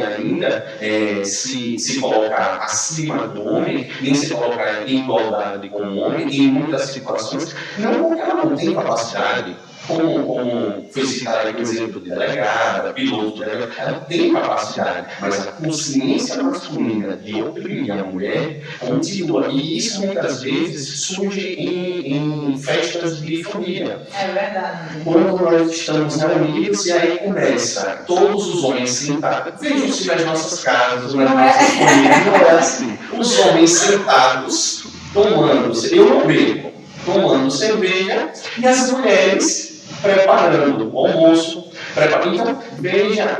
ainda se colocar acima do homem, nem se colocar em igualdade com o homem, e em muitas situações, não porque ela não tem capacidade. Como foi citado aqui o exemplo de delegada, piloto, ela tem capacidade, mas a consciência masculina de oprimir a mulher continua. E isso muitas vezes surge em festas de família. É verdade. Quando nós estamos reunidos e aí começa todos os homens sentados, vejam se nas nossas casas, nas nossas famílias, não é assim. Os homens sentados, tomando, eu não bebo, tomando cerveja, e as mulheres preparando o almoço. Então, veja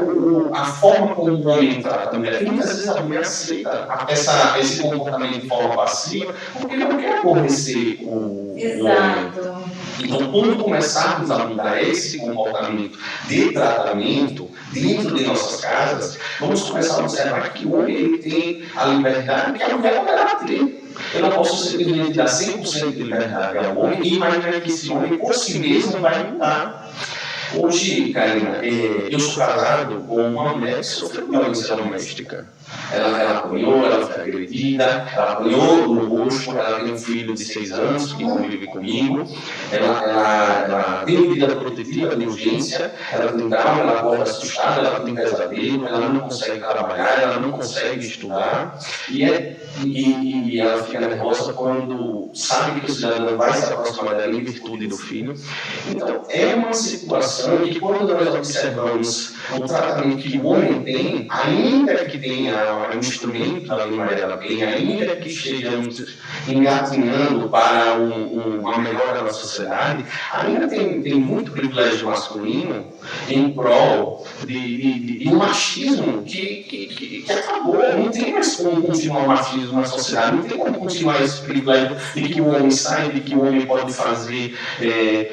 a forma como o homem trata a mulher. E muitas vezes a mulher aceita esse comportamento de forma passiva, porque não quer aborrecer o homem. Então, quando começarmos a mudar esse comportamento de tratamento dentro de nossas casas, vamos começar a observar que o homem ele tem a liberdade que a mulher poderá ter. Eu não posso simplesmente dar 100% de liberdade ao homem e imaginar que esse homem por si mesmo vai mudar. Hoje, Karina, eu sou casado com uma mulher que sofreu violência doméstica. Ela apanhou, ela foi agredida, ela apanhou no rosto, ela tem um filho de 6 anos que convive comigo, ela tem medida protetiva de urgência, ela tem trauma, ela acorda assustada, ela tem pesadelo, ela não consegue trabalhar, ela não consegue estudar, e ela fica nervosa quando sabe que o cidadão vai se aproximar dela em virtude do filho. Então, é uma situação que quando nós observamos o tratamento que o homem tem, ainda que tenha um instrumento da Lei Maria da Penha, ainda que estejamos engatinhando para uma melhora da sociedade, ainda tem muito privilégio masculino em prol de um machismo que acabou. Não tem mais como continuar o machismo na sociedade, não tem como continuar esse privilégio de que o homem sai, de que o homem pode fazer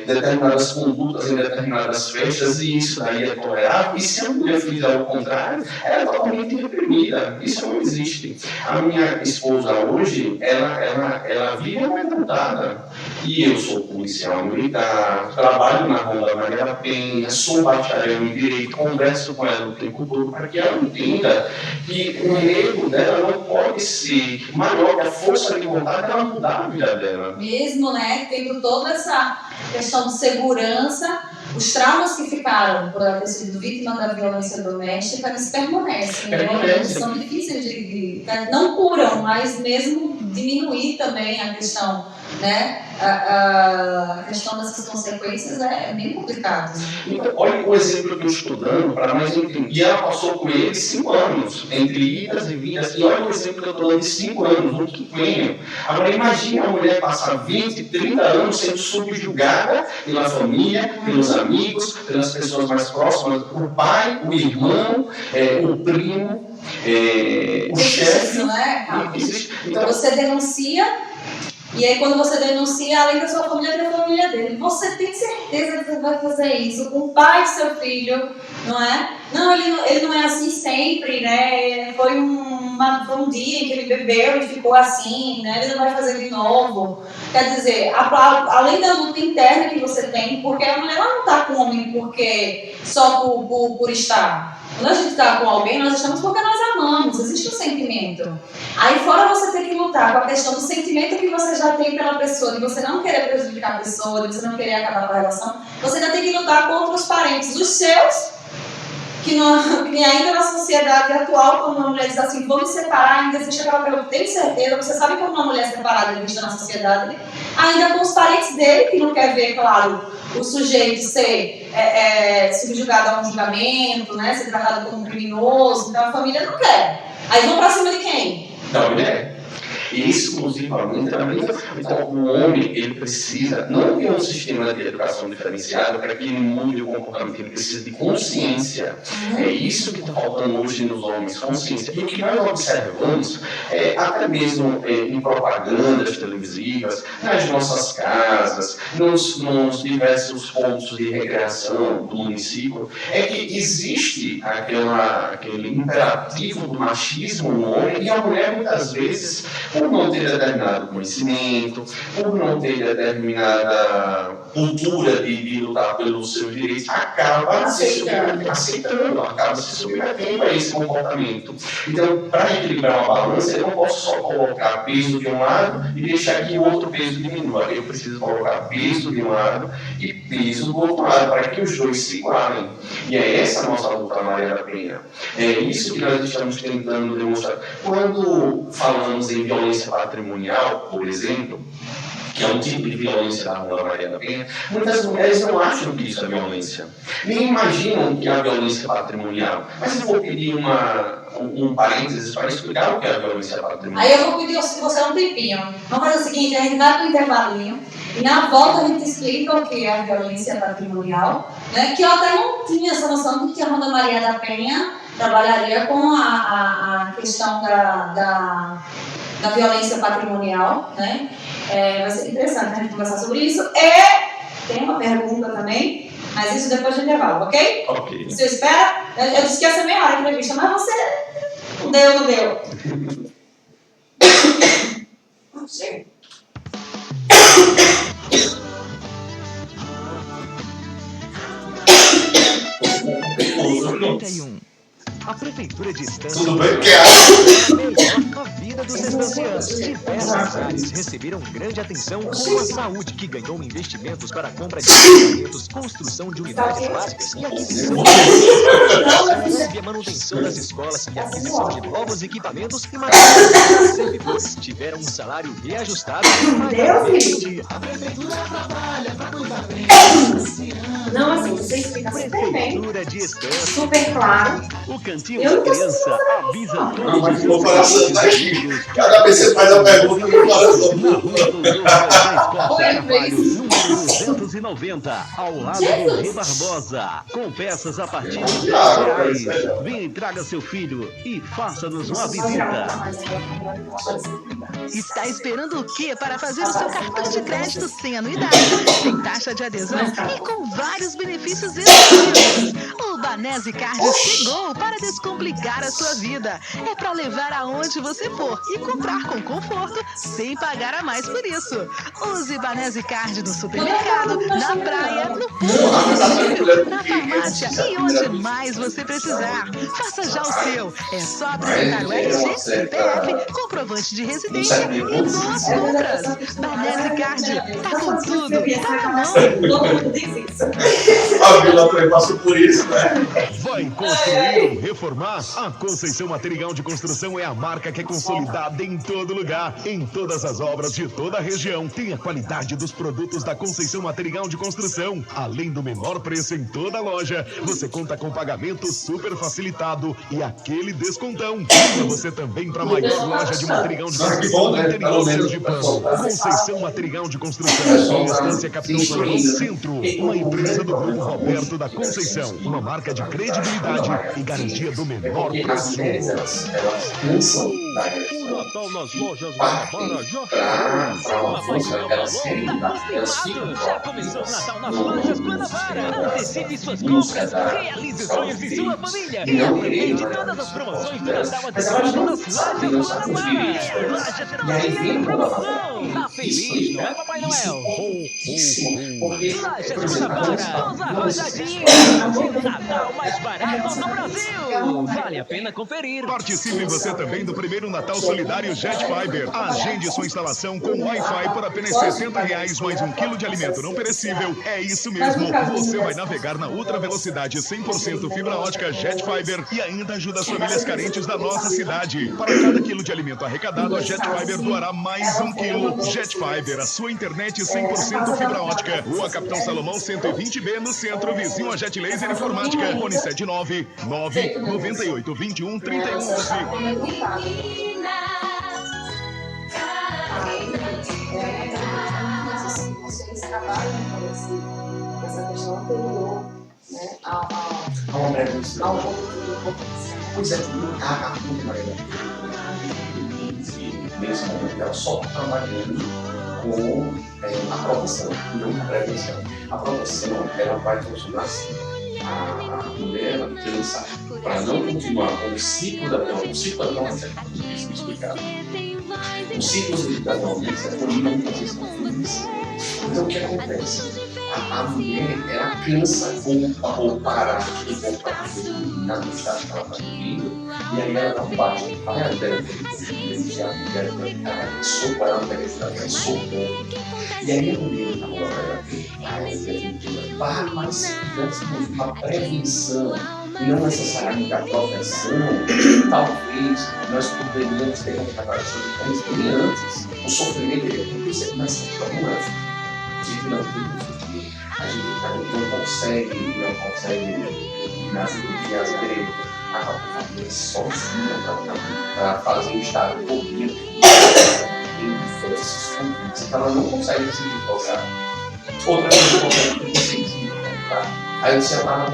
determinadas condutas em determinadas festas, e isso daí é tolerável. E se a mulher fizer o contrário, ela é totalmente reprimida. Isso não existe. A minha esposa hoje, ela vive amedrontada. E eu sou policial militar, trabalho na Ronda Maria da Penha, sou bacharel em direito, converso com ela o tempo todo para que ela entenda que o medo dela não pode ser maior que a força de vontade dela mudar a vida dela. Mesmo, né, tendo toda essa questão de segurança, os traumas que ficaram por ela ter sido vítima da violência doméstica, eles permanecem, né? Eles são difíceis de não curam, mas mesmo diminuir também a questão, né? A questão dessas consequências é bem complicado. Então, olha o exemplo que eu estou dando para nós entender. E ela passou com ele 5 anos, entre idas e vindas. E olha o exemplo que eu estou dando de 5 anos, um quinquênio. Agora imagine a mulher passar 20, 30 anos sendo subjugada pela família, pelos amigos, pelas pessoas mais próximas, o pai, o irmão, o primo, o chefe. Né? Então você denuncia. E aí, quando você denuncia, além da sua família, tem a família dele. Você tem certeza que você vai fazer isso com o pai do seu filho, não é? Não, ele não é assim sempre, né? Foi um dia em que ele bebeu e ficou assim, né? Ele não vai fazer de novo. Quer dizer, além da luta interna que você tem, porque a mulher ela não está com o homem porque só por estar. Quando a gente está com alguém, nós estamos porque nós amamos, existe um sentimento. Aí fora você ter que lutar com a questão do sentimento que você já tem pela pessoa, de você não querer prejudicar a pessoa, de você não querer acabar com a relação, você ainda tem que lutar contra os parentes, os seus, que ainda na sociedade atual, quando uma mulher diz assim, vou me separar, ainda existe aquela pergunta, tem certeza, você sabe como uma mulher separada é vista na sociedade? Ainda com os parentes dele, que não quer ver, claro, o sujeito ser subjugado a um julgamento, né, ser tratado como um criminoso, então a família não quer. Aí vão pra cima de quem? Da mulher. E isso, exclusivamente, também. Então, o homem, ele precisa, não ter um sistema de educação diferenciado para que ele mude o comportamento, ele precisa de consciência. É isso que está faltando hoje nos homens, consciência. E o que nós observamos, até mesmo em propagandas televisivas, nas nossas casas, nos diversos pontos de recreação do município, é que existe aquele imperativo do machismo no homem e a mulher, muitas vezes, por não ter determinado conhecimento, por não ter determinada cultura de lutar pelos seus direitos, acaba se submetendo a esse comportamento. Então, para equilibrar uma balança, eu não posso só colocar peso de um lado e deixar que o outro peso diminua. Eu preciso colocar peso de um lado e peso do outro lado, para que os dois se igualem. E é essa a nossa luta, Maria da Penha. É isso que nós estamos tentando demonstrar. Quando falamos em violência patrimonial, por exemplo, que é um tipo de violência da Ronda Maria da Penha, muitas mulheres não acham que isso é violência. Nem imaginam que é violência patrimonial. Mas eu vou pedir um parênteses para explicar o que é a violência patrimonial. Aí eu vou pedir se você um tempinho. Vamos fazer o seguinte, a gente vai para o intervalinho e na volta a gente explica o que é a violência patrimonial, né? Que eu até não tinha essa noção de que a Ronda Maria da Penha trabalharia com a questão da violência patrimonial, né? Vai ser interessante a gente conversar sobre isso. Tem uma pergunta também, mas isso depois do intervalo, ok? Ok. Você espera? Eu disse que ia ser meia hora a entrevista, mas você não deu. Chega. A Prefeitura de Estância Tudo bem? a vida dos estancianos. Diversas áreas receberam grande atenção, como a saúde, que ganhou investimentos para a compra de equipamentos, construção de unidades básicas e aquisição de manutenção das escolas e aquisição de novos equipamentos e materiais. Os servidores tiveram um salário reajustado e pagamento. A Prefeitura trabalha para cuidar bem. Não, assim, você explica super bem, Prefeitura de Estância. super claro. O Cantinho da Criança avisa Não, mas todos comparação daqui. Cada vez você faz a pergunta, comparação. na Rua Doutor Carvalho, número 290, ao lado do Rei Barbosa, com peças a partir de R$10. Venha e traga seu filho e faça-nos uma visita. Está esperando o quê para fazer o seu cartão de crédito sem anuidade, sem taxa de adesão e com vários benefícios exclusivos? O Banese Card chegou para descomplicar a sua vida. É para levar aonde você for e comprar com conforto, sem pagar a mais por isso. Use Banese Card no supermercado, na praia, no posto, na farmácia e onde mais você precisar. Faça já o seu. É só apresentar o RG, CPF, comprovante de residência e boas compras. Banese Card, tá com tudo, tá na mão. Todo mundo diz isso. A Vila também passou por isso, né? Vai construir ou reformar? A Conceição Material de Construção é a marca que é consolidada em todo lugar, em todas as obras de toda a região. Tem a qualidade dos produtos da Conceição Material de Construção. Além do menor preço em toda a loja, você conta com pagamento super facilitado e aquele descontão. Venha você também para a maior loja de material de construção do interior sergipano. Conceição Material de Construção, em Estância Capitão Florão Centro, uma empresa do Grupo Alberto da Conceição, uma marca de credibilidade e garantia do menor Porque as preço. mulheres, elas cansam da agressão. Natal nas lojas Partem Guanabara já para uma força, elas querem dar, elas ficam Já começou o Natal nas no- lojas no- Guanabara. Antecipe suas no- compras, no- realize os sonhos de sua família E e não aproveite querem, todas as promoções do mas Natal elas antecipado não nas sabem, lojas não sabem Guanabara. gerir isso. Lojas E aí todas vem em uma promoção. Tá feliz, não é, Papai Isso Noel? pouquíssimo, porque, Lojas por exemplo, Guanabara, os arrojadinhos. O Natal mais barato do Brasil. Vale a pena conferir. Participe você também do primeiro Natal Solidário Jet Fiber. Agende sua instalação com Wi-Fi por apenas R$ 60 mais 1 quilo de alimento não perecível. É isso mesmo. Você vai navegar na ultra velocidade 100% fibra ótica Jet Fiber e ainda ajuda as famílias carentes da nossa cidade. Para cada quilo de alimento arrecadado, a Jet Fiber doará mais 1 quilo. Jet Fiber, a sua internet 100% fibra ótica. Rua Capitão Salomão 120B, no centro, vizinho a Jet Laser Informática. Fone 79 998 21 31 11. Vocês trabalham com essa questão anterior, né, ao uma prevenção. ao Pois é, a Maria, nesse momento, ela só está trabalhando com a proteção, não a prevenção. A proteção, ela vai funcionar assim. A mulher, ela cansa para não continuar com o ciclo da violência. O ciclo da violência é difícil de explicar. O ciclo da violência é quando não fazer isso. Então, o que acontece? A mulher, ela cansa ou parar de voltar na amizade que ela está vivendo, e aí ela dá um baixo, vai a mulher, ela sopa, ela pega sopa, e aí a mulher, mas uma prevenção, e não necessariamente a proteção, talvez nós poderíamos ter uma preparação bem antes. O sofrimento ele ser mais antes. A gente não consegue nas igrejas gregos a família sozinha para fazer o estado um pouquinho em diversos conflitos. Então ela não consegue se divulgar. Outra coisa importante que você tem que se divulgar. Aí você estava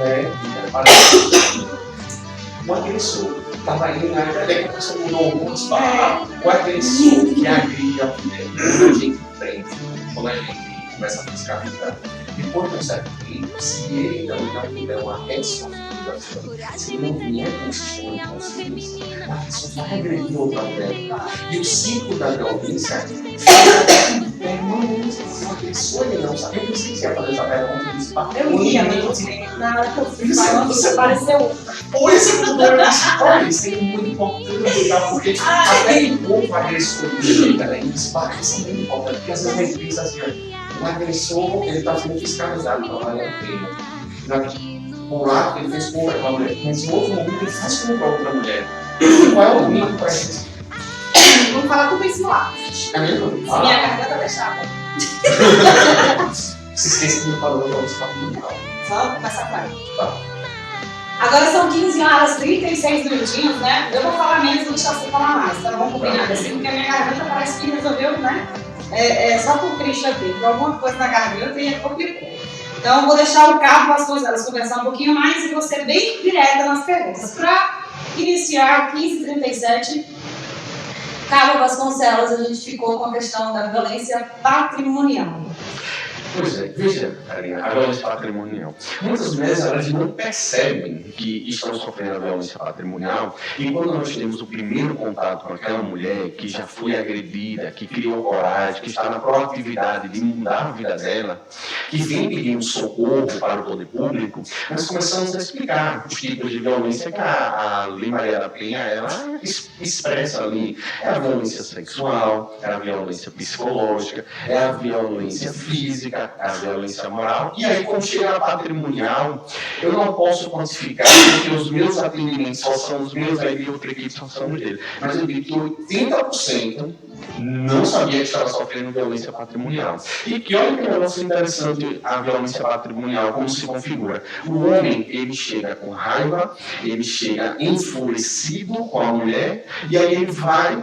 o agressor estava aí na área que você mudou alguns barras. O agressor que agride a mulher, quando a gente prende, quando a gente começa a fiscalizar. Depois de um certo tempo, se ele não tiver uma responsabilização, se ele não vier com o sistema de consciência, a pessoa vai agredir outra mulher. E o ciclo da violência é uma pessoa que não sabe. Eu pensei que você ia fazer essa pergunta desse papel. Eu ia, mas na hora que eu fui falando, você apareceu. Pois é, eu disse, olha, isso é muito importante, tá? Porque até em pouco agressor isso parece muito importante, porque às vezes a gente pensa assim, o agressor, ele está sendo fiscalizado pela Maria Pena. Por lado, ele fez com a mulher, mas em outro momento ele faz com outra mulher. Qual é o limite para isso? Vamos falar tudo isso lá. É mesmo? Minha garganta deixava. Se esquece que me falou, vamos falar muito mal. Vamos começar com ela. Tá. Agora são 15 horas, 36 minutinhos, né? Eu vou falar menos e deixar você falar mais, então vamos combinar assim, porque a minha garganta parece que resolveu, né? Só por Cristo aqui, por alguma coisa na garganta e é complicado. Então eu vou deixar o Cabo Vasconcelos conversar um pouquinho mais e você bem direta nas perguntas. Para iniciar, 15h37, Cabo Vasconcelos, a gente ficou com a questão da violência patrimonial. Pois é, veja, Karina, a violência patrimonial. Muitas mulheres elas não percebem que estão sofrendo a violência patrimonial e quando nós temos o primeiro contato com aquela mulher que já foi agredida, que criou coragem, que está na proatividade de mudar a vida dela, que vem pedindo socorro para o poder público, nós começamos a explicar os tipos de violência que a Lei Maria da Penha ela expressa ali. É a violência sexual, é a violência psicológica, é a violência física, a violência moral. E aí, quando chega a patrimonial, eu não posso quantificar, porque os meus atendimentos só são os meus, aí outra equipe só são os dele. Mas eu digo que 80% não sabia que estava sofrendo violência patrimonial. E que olha que negócio interessante a violência patrimonial, como se configura. O homem, ele chega com raiva, ele chega enfurecido com a mulher, e aí ele vai.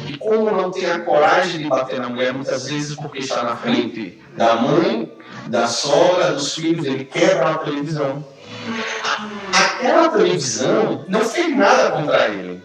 E como não tem a coragem de bater na mulher, muitas vezes porque está na frente da mãe, da sogra, dos filhos, ele quebra a televisão. Aquela televisão não fez nada contra ele.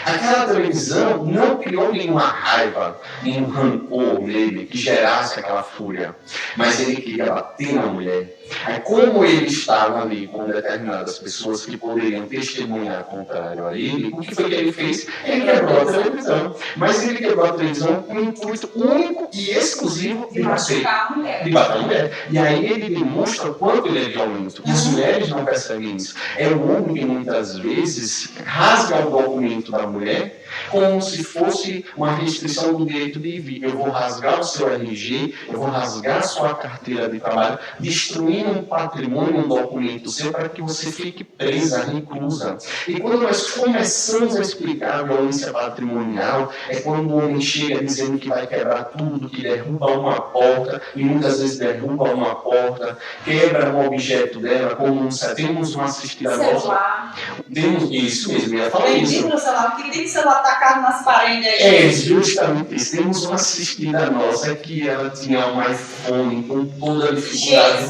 Aquela televisão não criou nenhuma raiva, nenhum rancor nele que gerasse aquela fúria. Mas ele queria bater na mulher. Aí, como ele estava ali com determinadas pessoas que poderiam testemunhar contrário a ele, o que foi que ele fez? Ele quebrou a televisão. Mas ele quebrou a televisão com o intuito único e exclusivo de machucar a mulher. De bater a mulher. E aí ele demonstra o quanto ele é violento. E as mulheres não percebem isso. É o homem que muitas vezes rasga o documento da mulher como se fosse uma restrição do direito de vir. Eu vou rasgar o seu RG, eu vou rasgar a sua carteira de trabalho, destruindo um patrimônio, um documento seu, para que você fique presa, reclusa. E quando nós começamos a explicar a violência patrimonial, é quando o homem chega dizendo que vai quebrar tudo, que derruba uma porta, e muitas vezes derruba uma porta, quebra um objeto dela, como temos uma assistida nossa. Temos isso mesmo, eu ia falar isso. No celular, porque tem celular atacado nas paredes aí. É justamente isso. Temos uma assistida nossa que ela tinha um iPhone com toda a dificuldade.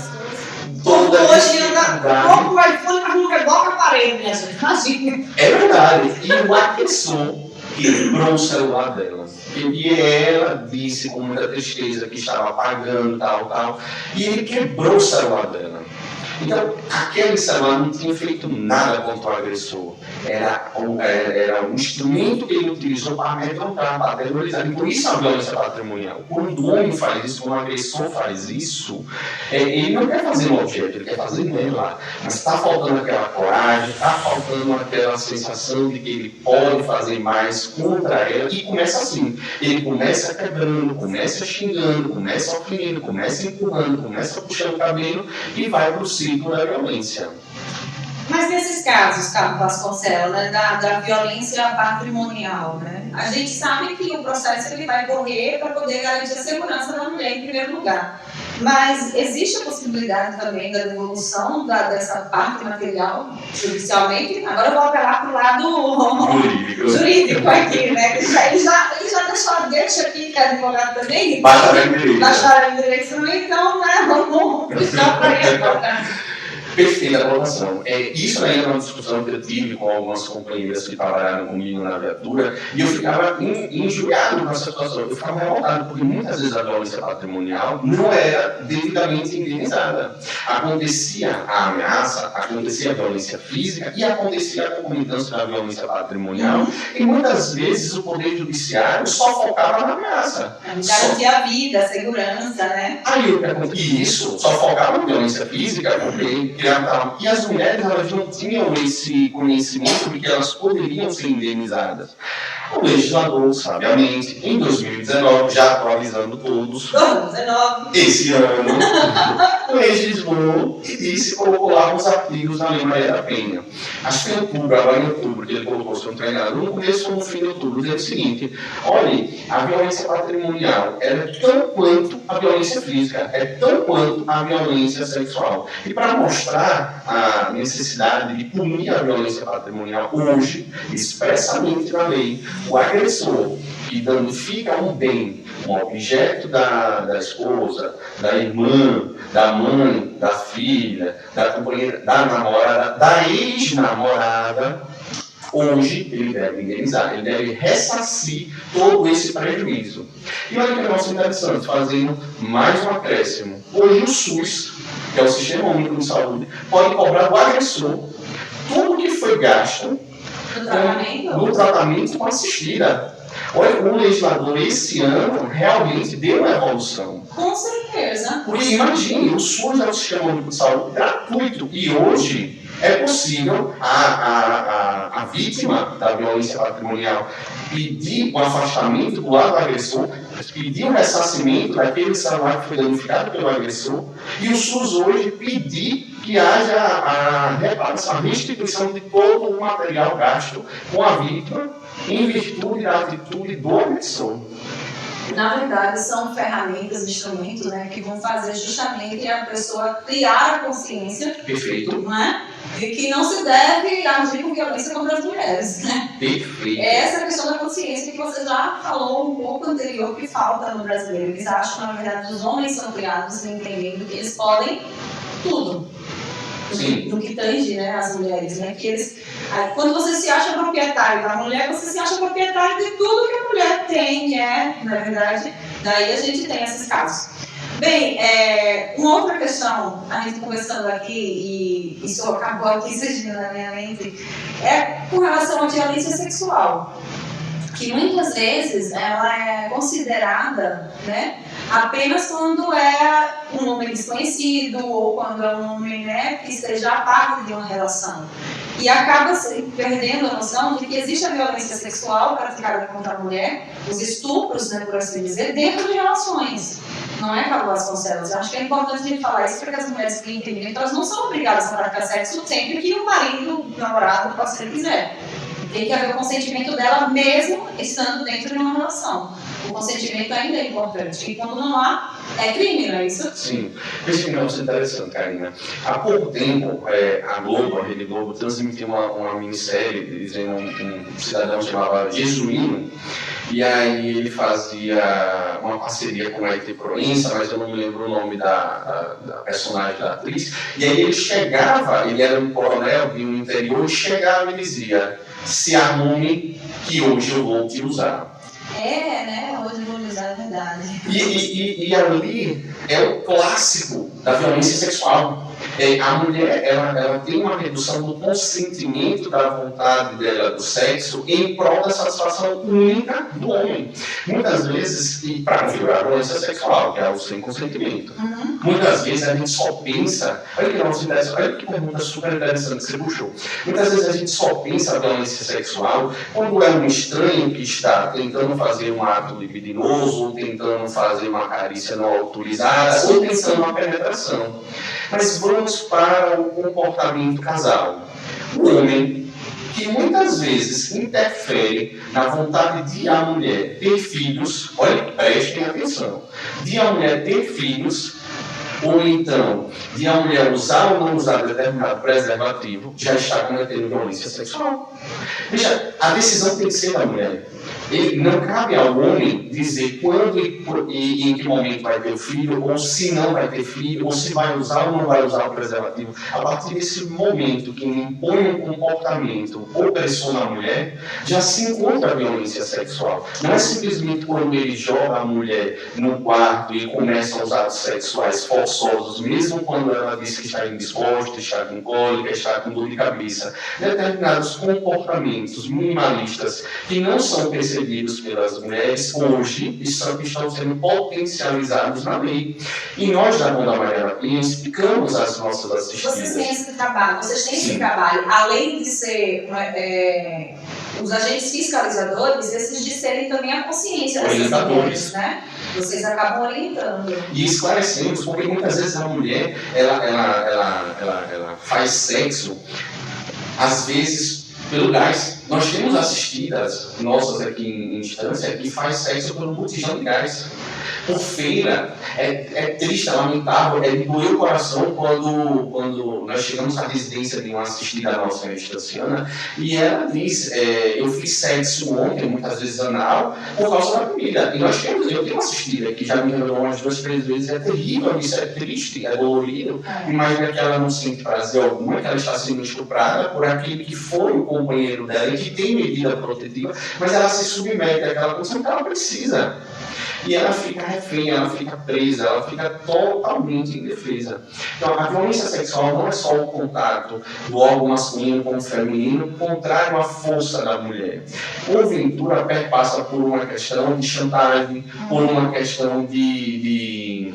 Toda a hoje anda pouco o iPhone, mas não reboca a parede, minha gente. Imagina. É verdade. E o agressor quebrou o celular dela. E ela disse com muita tristeza que estava apagando, tal. E ele quebrou o celular dela. Então, aquele celular não tinha feito nada contra o agressor. Era um instrumento que ele utilizou para amedrontar, para aterrorizar. E por isso a violência patrimonial. Quando o homem faz isso, quando o agressor faz isso, ele não quer fazer no objeto, ele quer fazer nela. Mas está faltando aquela coragem, está faltando aquela sensação de que ele pode fazer mais contra ela. E começa assim. Ele começa quebrando, começa xingando, começa ofendendo, começa empurrando, começa puxando o cabelo e vai para o ciclo da violência. Mas nesses casos, Carlos Vasconcelos, né, da violência patrimonial, né, a gente sabe que o processo ele vai correr para poder garantir a segurança da mulher em primeiro lugar. Mas existe a possibilidade também da devolução dessa parte material judicialmente? Agora eu vou apelar para o lado jurídico aqui, né? Ele já deixou, deixa aqui, que é advogado também, bacharel em direito também, então, né, vamos puxar para ele agora. Perfeita colocação. Isso ainda é uma discussão que eu tive com algumas companheiras que trabalharam comigo na viatura, e eu ficava injuriado com essa situação. Eu ficava revoltado, porque muitas vezes a violência patrimonial não era devidamente indenizada. Acontecia a ameaça, acontecia a violência física e acontecia a concomitância da violência patrimonial, e muitas vezes o Poder Judiciário só focava na ameaça. Garantia a vida, a segurança, né? Aí o que acontecia? Isso, só focava na violência física, porque e as mulheres, elas não tinham esse conhecimento de que elas poderiam ser indenizadas. O legislador, sabiamente, em 2019, já atualizando todos, 2019, esse ano, legislou e disse, colocou lá os artigos da Lei Maria da Penha. Acho que em outubro, agora em outubro, que ele colocou, se eu não estou enganado, no começo ou no fim de outubro, dizendo o seguinte: olhe, a violência patrimonial ela é tão quanto a violência física, é tão quanto a violência sexual. E para mostrar a necessidade de punir a violência patrimonial hoje, expressamente na lei, o agressor que danifica um bem, um objeto da esposa, da irmã, da mãe, da filha, da companheira, da namorada, da ex-namorada, hoje ele deve indenizar, ele deve ressarcir todo esse prejuízo. E olha que negócio interessante, fazendo mais um acréscimo. Hoje o SUS, que é o Sistema Único de Saúde, pode cobrar do agressor tudo que foi gasto no tratamento com assistida. Olha, o legislador esse ano realmente deu uma evolução. Com certeza. Porque imagine, o SUS é o Sistema Único de Saúde gratuito. E hoje é possível a vítima da violência patrimonial pedir um afastamento do lado do agressor, pedir um ressarcimento daquele celular que foi danificado pelo agressor, e o SUS hoje pedir que haja a restituição de todo o material gasto com a vítima em virtude da atitude do agressor. Na verdade, são ferramentas, instrumentos, né, que vão fazer justamente a pessoa criar a consciência, Perfeito. né, de que não se deve agir com violência contra as mulheres, né? Perfeito. Essa questão da consciência que você já falou um pouco anterior que falta no brasileiro. Eles acham que, na verdade, os homens são criados entendendo que eles podem tudo. Sim. No que tange, né, as mulheres, né? Que eles, quando você se acha proprietário da mulher, você se acha proprietário de tudo que a mulher tem, na verdade. Daí a gente tem esses casos. Bem, uma outra questão, a gente conversando aqui, e isso acabou aqui surgindo na minha mente, é com relação à violência sexual, que muitas vezes ela é considerada, né, apenas quando é um homem desconhecido ou quando é um homem, né, que esteja a parte de uma relação. E acaba se perdendo a noção de que existe a violência sexual praticada contra a mulher, os estupros, né, por assim dizer, dentro de relações. Não é, Carol Vasconcelos? Eu acho que é importante a gente falar isso porque as mulheres que entendem, elas não são obrigadas a praticar sexo sempre que o marido, o namorado, o parceiro quiser. Tem que haver o consentimento dela mesmo estando dentro de uma relação. O consentimento ainda é importante. E quando não há, é crime, não é isso? Sim. Esse negócio é interessante, Karina. Há pouco tempo, a Globo, a Rede Globo, transmitiu uma minissérie dizendo um cidadão chamava Jesuíno. E aí ele fazia uma parceria com a Maite Proença, mas eu não me lembro o nome da personagem, da atriz. E aí ele chegava, ele era um coronel de um interior, e chegava e dizia: se arrume que hoje eu vou te usar. Né? Hoje eu vou usar, é verdade. E ali é o clássico da violência sexual. A mulher ela tem uma redução do consentimento da vontade dela do sexo em prol da satisfação única do homem. Muitas vezes, e para configurar a violência sexual, que é o sem consentimento, muitas vezes a gente só pensa, olha que pergunta super interessante que você puxou. Muitas vezes a gente só pensa a violência sexual quando é um estranho que está tentando fazer um ato libidinoso, ou tentando fazer uma carícia não autorizada, ou tentando uma penetração. Mas vamos para o comportamento casal. O homem que muitas vezes interfere na vontade de a mulher ter filhos, olha, prestem atenção, de a mulher ter filhos, ou então de a mulher usar ou não usar determinado preservativo, já está cometendo violência sexual. Veja, a decisão tem que ser da mulher. Não cabe ao homem dizer quando e em que momento vai ter o filho, ou se não vai ter filho, ou se vai usar ou não vai usar o preservativo. A partir desse momento que impõe um comportamento opressor na mulher, já se encontra a violência sexual. Não é simplesmente quando ele joga a mulher no quarto e começa a usar sexuais forçosos, mesmo quando ela diz que está indisposta, está com cólica, está com dor de cabeça. Determinados comportamentos minimalistas que não são percebidos pelas mulheres, hoje estão sendo potencializados na lei. E nós, da Ronda Amarela Pinha, explicamos às nossas assistidas. Vocês têm esse trabalho, além de ser os agentes fiscalizadores, esses de serem também a consciência dessas mulheres, né? Vocês acabam orientando. E esclarecemos, porque muitas vezes a mulher, ela faz sexo, às vezes, pelo gás. Nós temos assistidas nossas aqui em instância que faz sexo pelo botijão de gás. Por feira, é triste, é lamentável, é de doer o coração quando nós chegamos à residência de uma assistida nossa instanciana e ela diz, eu fiz sexo ontem, muitas vezes anal, por causa da comida. E eu tenho uma assistida que já me revelou umas 2, 3 vezes, é terrível, isso é triste, é dolorido. Imagina que ela não sente prazer alguma, que ela está sendo estuprada por aquele que foi o companheiro dela e que tem medida protetiva, mas ela se submete àquela condição que ela precisa. E ela fica refém, ela fica presa, ela fica totalmente indefesa. Então, a violência sexual não é só o contato do órgão masculino com o feminino, contrário à força da mulher. Porventura, perpassa por uma questão de chantagem, por uma questão de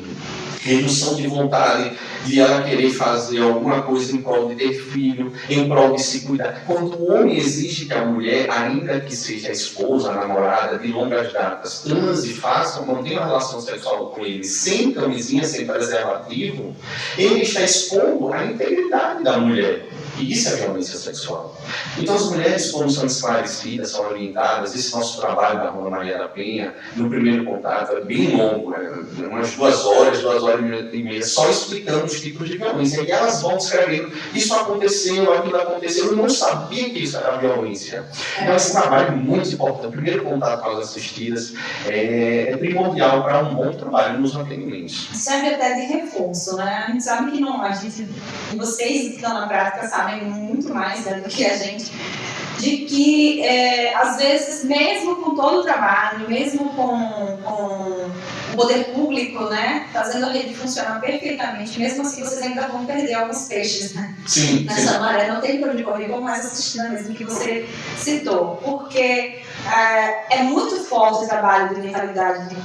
redução de vontade, de ela querer fazer alguma coisa em prol de ter filho, em prol de se cuidar. Quando o homem exige que a mulher, ainda que seja esposa, namorada, de longas datas, transe, faça, mantenha uma relação sexual com ele, sem camisinha, sem preservativo, ele está expondo a integridade da mulher. que isso é violência sexual. Então as mulheres, como são esclarecidas, são orientadas, esse nosso trabalho da Rua Maria da Penha, no primeiro contato, é bem longo, né? Umas 2 horas e meia, só explicando os tipos de violência. E elas vão descrevendo, isso aconteceu, aquilo aconteceu, eu não sabia que isso era violência. Então esse trabalho é muito importante. O primeiro contato com as assistidas é primordial para um bom trabalho nos atendimentos. Serve até de reforço, né? A gente sabe que não, vocês que estão na prática sabem muito mais, né, do que a gente, de que às vezes, mesmo com todo o trabalho, mesmo com o poder público, né, fazendo a rede funcionar perfeitamente, mesmo assim vocês ainda vão perder alguns peixes, né? Sim, nessa maré, não tem para onde correr, como mais assistindo mesmo que você citou, porque é muito forte o trabalho de mentalidade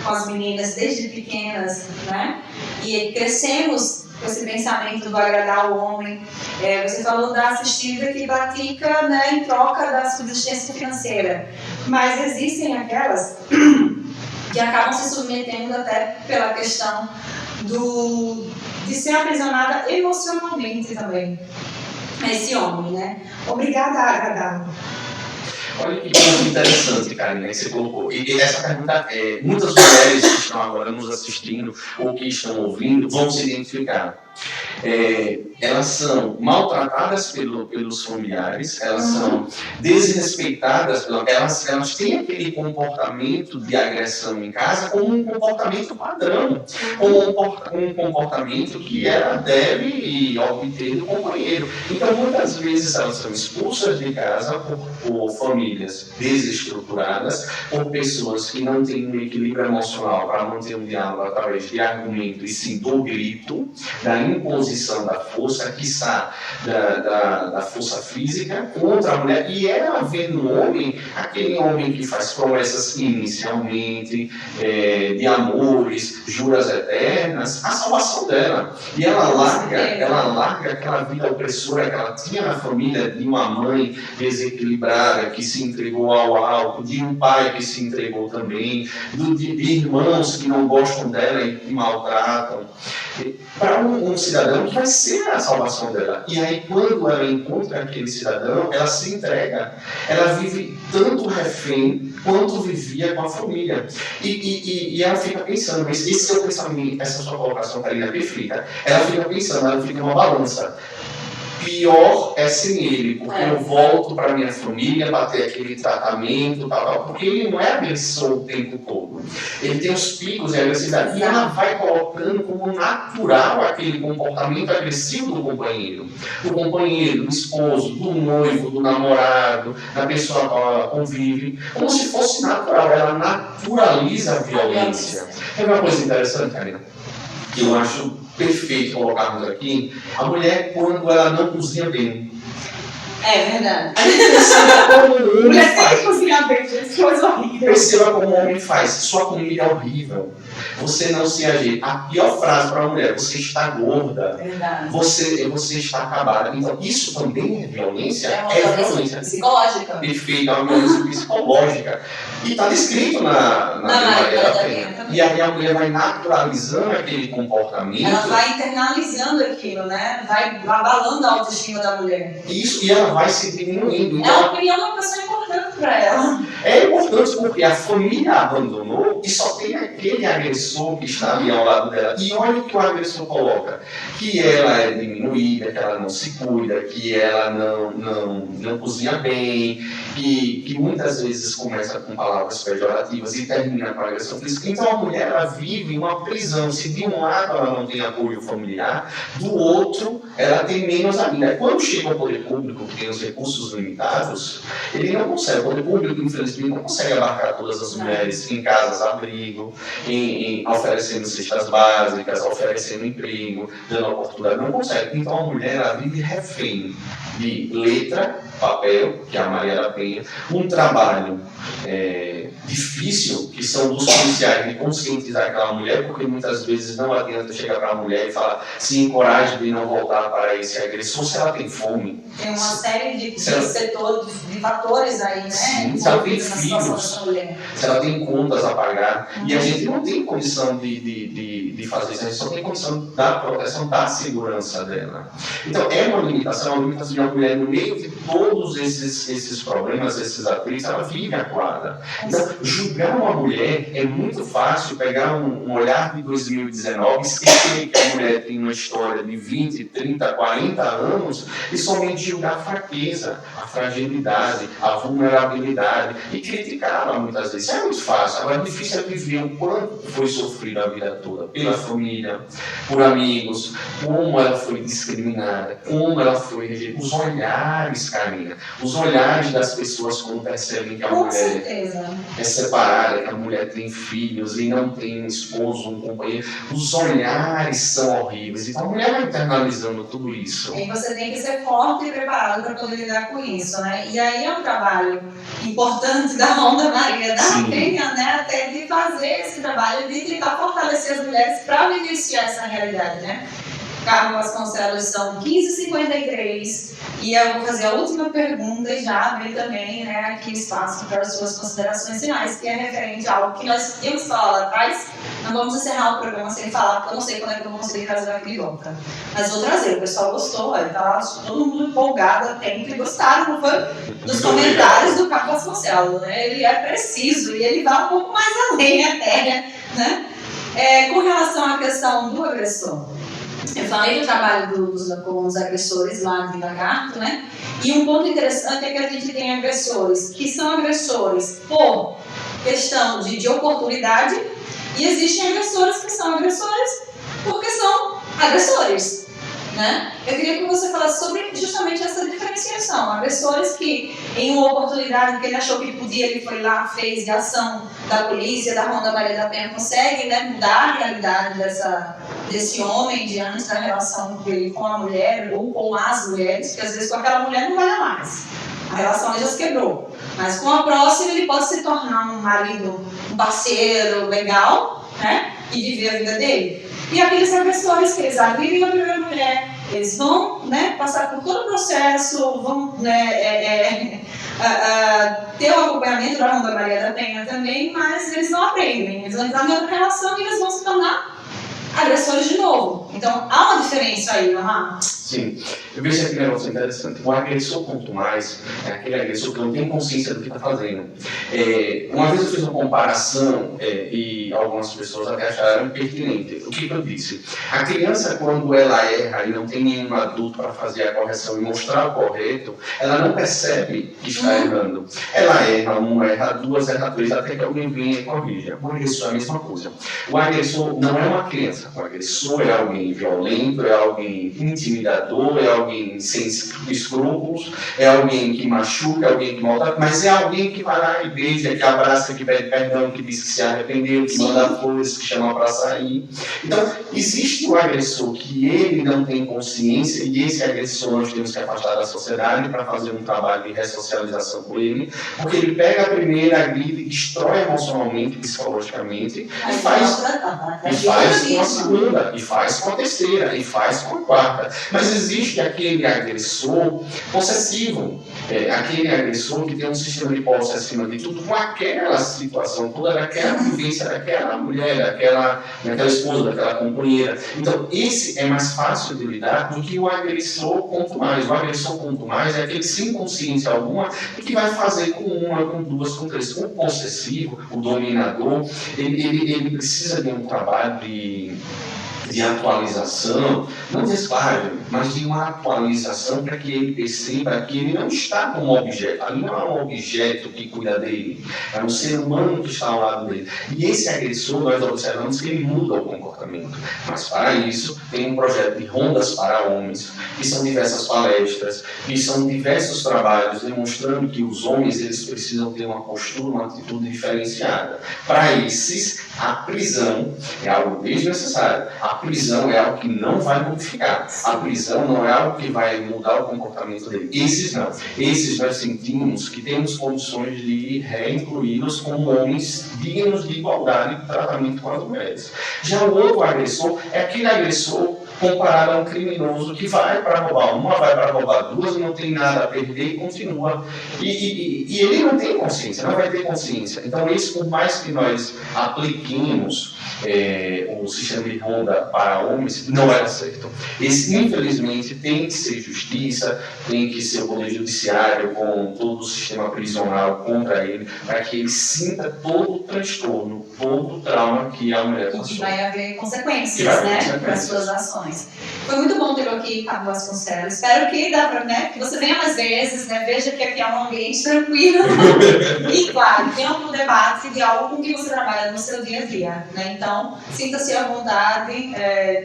com as meninas desde pequenas, né? E crescemos com esse pensamento do agradar o homem. Você falou da assistida que pratica, né, em troca da subsistência financeira, mas existem aquelas que acabam se submetendo até pela questão de ser aprisionada emocionalmente também a esse homem, né? Obrigada a agradar. Olha que coisa interessante, Karina, que você colocou. E essa pergunta, muitas mulheres que estão agora nos assistindo ou que estão ouvindo vão se identificar. Elas são maltratadas pelos familiares, elas são desrespeitadas, elas têm aquele comportamento de agressão em casa como um comportamento padrão, como um comportamento que ela deve obter do companheiro. Então, muitas vezes elas são expulsas de casa por famílias desestruturadas, por pessoas que não têm um equilíbrio emocional para manter um diálogo através de argumento e sim do grito, da imposição da força, quiçá da força física contra a mulher, e ela vê no homem aquele homem que faz promessas inicialmente de amores, juras eternas, a salvação dela. E ela larga aquela vida opressora que ela tinha na família, de uma mãe desequilibrada que se entregou ao álcool, de um pai que se entregou também, de irmãos que não gostam dela e maltratam, para um cidadão que vai ser a salvação dela. E aí, quando ela encontra aquele cidadão, ela se entrega. Ela vive tanto refém quanto vivia com a família. E ela fica pensando, esse seu pensamento, essa sua colocação, Karina, é perfeita. Ela fica pensando, ela fica numa balança. Pior é sem ele, porque eu volto para minha família, bater aquele tratamento, tal, porque ele não é agressor o tempo todo. Ele tem os picos de agressividade e ela vai colocando como natural aquele comportamento agressivo do companheiro, do esposo, do noivo, do namorado, da pessoa com qual ela convive, como se fosse natural. Ela naturaliza a violência. É uma coisa interessante, Karina, que eu acho perfeito colocarmos aqui, a mulher quando ela não cozinha bem. É verdade. Perceba como o homem faz. Cozinhar bem, gente, que coisa horrível. Perceba como o homem faz. Sua comida é horrível. Você não se ajeita. A pior frase para a mulher: você está gorda. Verdade. Você está acabada. Então, isso também é violência? É uma violência psicológica. Perfeito, é uma violência psicológica. E está descrito na Maria da Penha. E aí a mulher vai naturalizando aquele comportamento. Ela vai internalizando aquilo, né? Vai abalando a autoestima da mulher. Isso, e ela vai se diminuindo. Então, a opinião de uma pessoa importante para ela. É importante porque a família abandonou e só tem aquele agressor que está ali ao lado dela. E olha o que o agressor coloca: que ela é diminuída, que ela não se cuida, que ela não cozinha bem, que muitas vezes começa com palavras pejorativas e termina com a agressão física. Então a mulher, ela vive uma prisão. Se de um lado ela não tem apoio familiar, do outro ela tem menos ainda. Quando chega ao poder público, que tem os recursos limitados, ele não consegue. O poder público, infelizmente, não consegue abarcar todas as mulheres em casas-abrigo, oferecendo cestas básicas, oferecendo emprego, dando oportunidade. Não consegue. Então a mulher, ela vive refém de letra, papel, que é a Maria da Penha, um trabalho difícil, que são dos policiais, de conscientizar aquela mulher, porque muitas vezes não adianta chegar para a mulher e falar, se encoraje de não voltar para esse agressor, se ela tem fome. Tem uma série de setores, de fatores aí, né? Sim, se ela tem filhos, se ela tem contas a pagar, e a gente não tem condição de fazer isso, a gente só tem condição da proteção, da segurança dela. Então, é uma limitação de uma mulher no meio de todos esses problemas, esses atritos, ela vive acuada. Então, julgar uma mulher é muito fácil, pegar um olhar de 2019, esquecer que a mulher tem uma história de 20, 30, 40 anos e somente julgar a fraqueza, a fragilidade, a vulnerabilidade e criticá-la muitas vezes. É muito fácil. Agora, difícil é viver o quanto foi sofrido a vida toda pela família, por amigos, como ela foi discriminada, como ela foi rejeitada. Os olhares, Karina, os olhares das pessoas quando percebem que a mulher é separada, que a mulher tem filhos e não tem um esposo, um companheiro. Os olhares são horríveis. Então a mulher vai internalizando tudo isso. E você tem que ser forte e preparado para poder lidar com isso, né? E aí é um trabalho importante da Ronda Maria da Penha, né? Até de fazer esse trabalho de tentar fortalecer as mulheres para vivenciar essa realidade, né? Carlos Vasconcelos, são 15h53 e eu vou fazer a última pergunta e já abrir também, né, aqui espaço para as suas considerações finais, que é referente a algo que nós íamos falar lá atrás. Não vamos encerrar o programa sem falar, porque eu não sei quando é que eu vou conseguir trazer aqui de volta. Mas vou trazer, o pessoal gostou, tá lá todo mundo empolgado, atento e gostaram, não foi? Dos comentários do Carlos Vasconcelos, né? Ele é preciso e ele vai um pouco mais além até, né? Com relação à questão do agressor. Eu falei do trabalho com os agressores lá de Lagarto, né? E um ponto interessante é que a gente tem agressores que são agressores por questão de oportunidade e existem agressores que são agressores porque são agressores, né? Eu queria que você falasse sobre justamente essa diferenciação. Agressores que, em uma oportunidade que ele achou que podia, ele foi lá, fez de ação da polícia, da Ronda Maria da Penha, consegue, né, mudar a realidade desse homem diante da relação dele com a mulher ou com as mulheres, porque às vezes com aquela mulher não vai dar mais. A relação já se quebrou. Mas com a próxima ele pode se tornar um marido, um parceiro legal, né, e viver a vida dele. E aqueles agressores que eles agridem a primeira mulher, eles vão, né, passar por todo o processo, vão, né, ter o acompanhamento da Ronda Maria da Penha também, mas eles não aprendem. Eles vão entrar em outra relação e eles vão se tornar agressores de novo. Então, há uma diferença aí, não há? Sim. Eu vejo aqui um negócio interessante. O agressor, quanto mais, é aquele agressor que não tem consciência do que está fazendo. Uma vez eu fiz uma comparação e algumas pessoas até acharam pertinente. O que eu disse? A criança, quando ela erra e não tem nenhum adulto para fazer a correção e mostrar o correto, ela não percebe que está errando. Ela erra uma, erra duas, erra três, até que alguém venha e corrija. O agressor é a mesma coisa. O agressor não é uma criança. O agressor é alguém violento, é alguém intimidador, é alguém sem escrúpulos, é alguém que machuca, é alguém que maltrata, mas é alguém que vai lá à igreja, que abraça, que pede perdão, que diz que se arrependeu, que manda flores, que chama para sair. Então, existe o agressor que ele não tem consciência e esse agressor nós temos que afastar da sociedade para fazer um trabalho de ressocialização com ele, porque ele pega a primeira, agride, destrói emocionalmente, psicologicamente e faz com a segunda, e faz com a terceira, e faz com a quarta. Mas existe aquele agressor possessivo, aquele agressor que tem um sistema de posse acima de tudo, com aquela situação toda, daquela vivência, daquela mulher, daquela esposa, daquela companheira. Então, esse é mais fácil de lidar do que o agressor quanto mais. O agressor quanto mais é aquele sem consciência alguma e que vai fazer com uma, com duas, com três. O possessivo, o dominador, ele precisa de um trabalho de atualização, não de esclavo, mas de uma atualização para que ele perceba que ele não está como objeto, ali não é um objeto que cuida dele, é um ser humano que está ao lado dele. E esse agressor, nós observamos que ele muda o comportamento, mas para isso tem um projeto de rondas para homens, que são diversas palestras, que são diversos trabalhos demonstrando que os homens eles precisam ter uma postura, uma atitude diferenciada. Para esses, a prisão é algo desnecessário. A prisão é algo que não vai modificar. A prisão não é algo que vai mudar o comportamento dele. Esses não. Esses nós sentimos que temos condições de reincluí-los como homens dignos de igualdade de tratamento com as mulheres. Já o outro agressor é aquele agressor comparado a um criminoso que vai para roubar uma, vai para roubar duas, não tem nada a perder e continua. E ele não tem consciência, não vai ter consciência. Então, isso, por mais que nós apliquemos o sistema de ronda para homens, não vai dar certo. Esse, infelizmente, tem que ser justiça, tem que ser o poder judiciário com todo o sistema prisional contra ele, para que ele sinta todo o transtorno, todo o trauma que a mulher passou. E que vai haver consequências, né, para as suas ações. Foi muito bom ter aqui, Fábio Vasconcelos. Espero que, que você venha mais vezes, né? Veja que aqui é um ambiente tranquilo. E, claro, tenha um debate de algo com que você trabalha no seu dia a dia, né? Então, sinta-se à vontade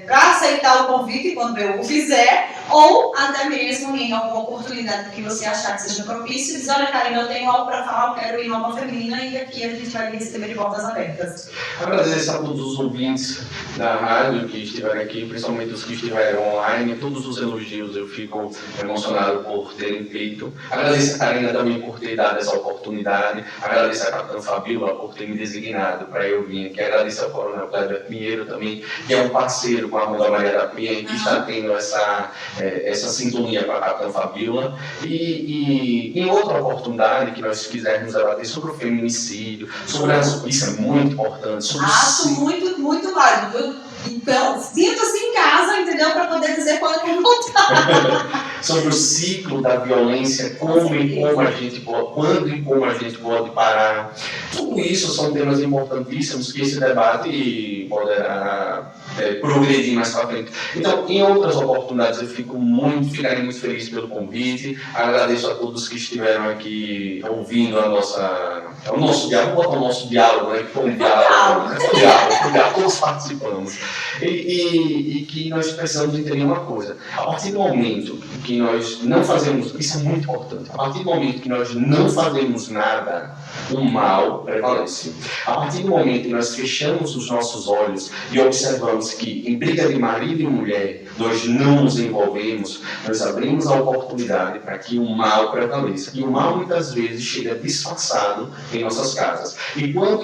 para aceitar o convite quando eu o fizer, ou até mesmo em alguma oportunidade que você achar que seja propício, e dizer, olha, Karina, eu tenho algo para falar, eu quero ir numa feminina, e aqui a gente vai receber de portas abertas. Agradeço a todos os ouvintes da rádio que estiveram aqui, principalmente os que estiveram online, todos os elogios, eu fico emocionado por terem feito. Agradeço a Karina também por ter dado essa oportunidade, agradeço a Capitã Fabíola por ter me designado para eu vir aqui, agradeço ao Coronel Cláudio Pinheiro também, que é um parceiro com a Ronda Maria da Penha, que está tendo essa sintonia com a Capitã Fabíola. E em outra oportunidade que nós quisermos debater sobre o feminicídio, sobre isso é muito importante. Acho muito, muito válido, viu? Então, sinta-se em casa, entendeu? Para poder dizer quando voltar. Sobre o ciclo da violência, quando e como a gente pode parar. Tudo isso são temas importantíssimos que esse debate poderá progredir mais para frente. Então, em outras oportunidades, eu ficarei muito feliz pelo convite. Agradeço a todos que estiveram aqui ouvindo o nosso diálogo, né? Que foi um diálogo, todos participamos. E que nós precisamos entender uma coisa. A partir do momento que nós não fazemos, isso é muito importante, a partir do momento que nós não fazemos nada, o mal prevalece. A partir do momento que nós fechamos os nossos olhos e observamos que em briga de marido e mulher nós não nos envolvemos, nós abrimos a oportunidade para que o mal prevaleça. E o mal muitas vezes chega disfarçado em nossas casas. E quando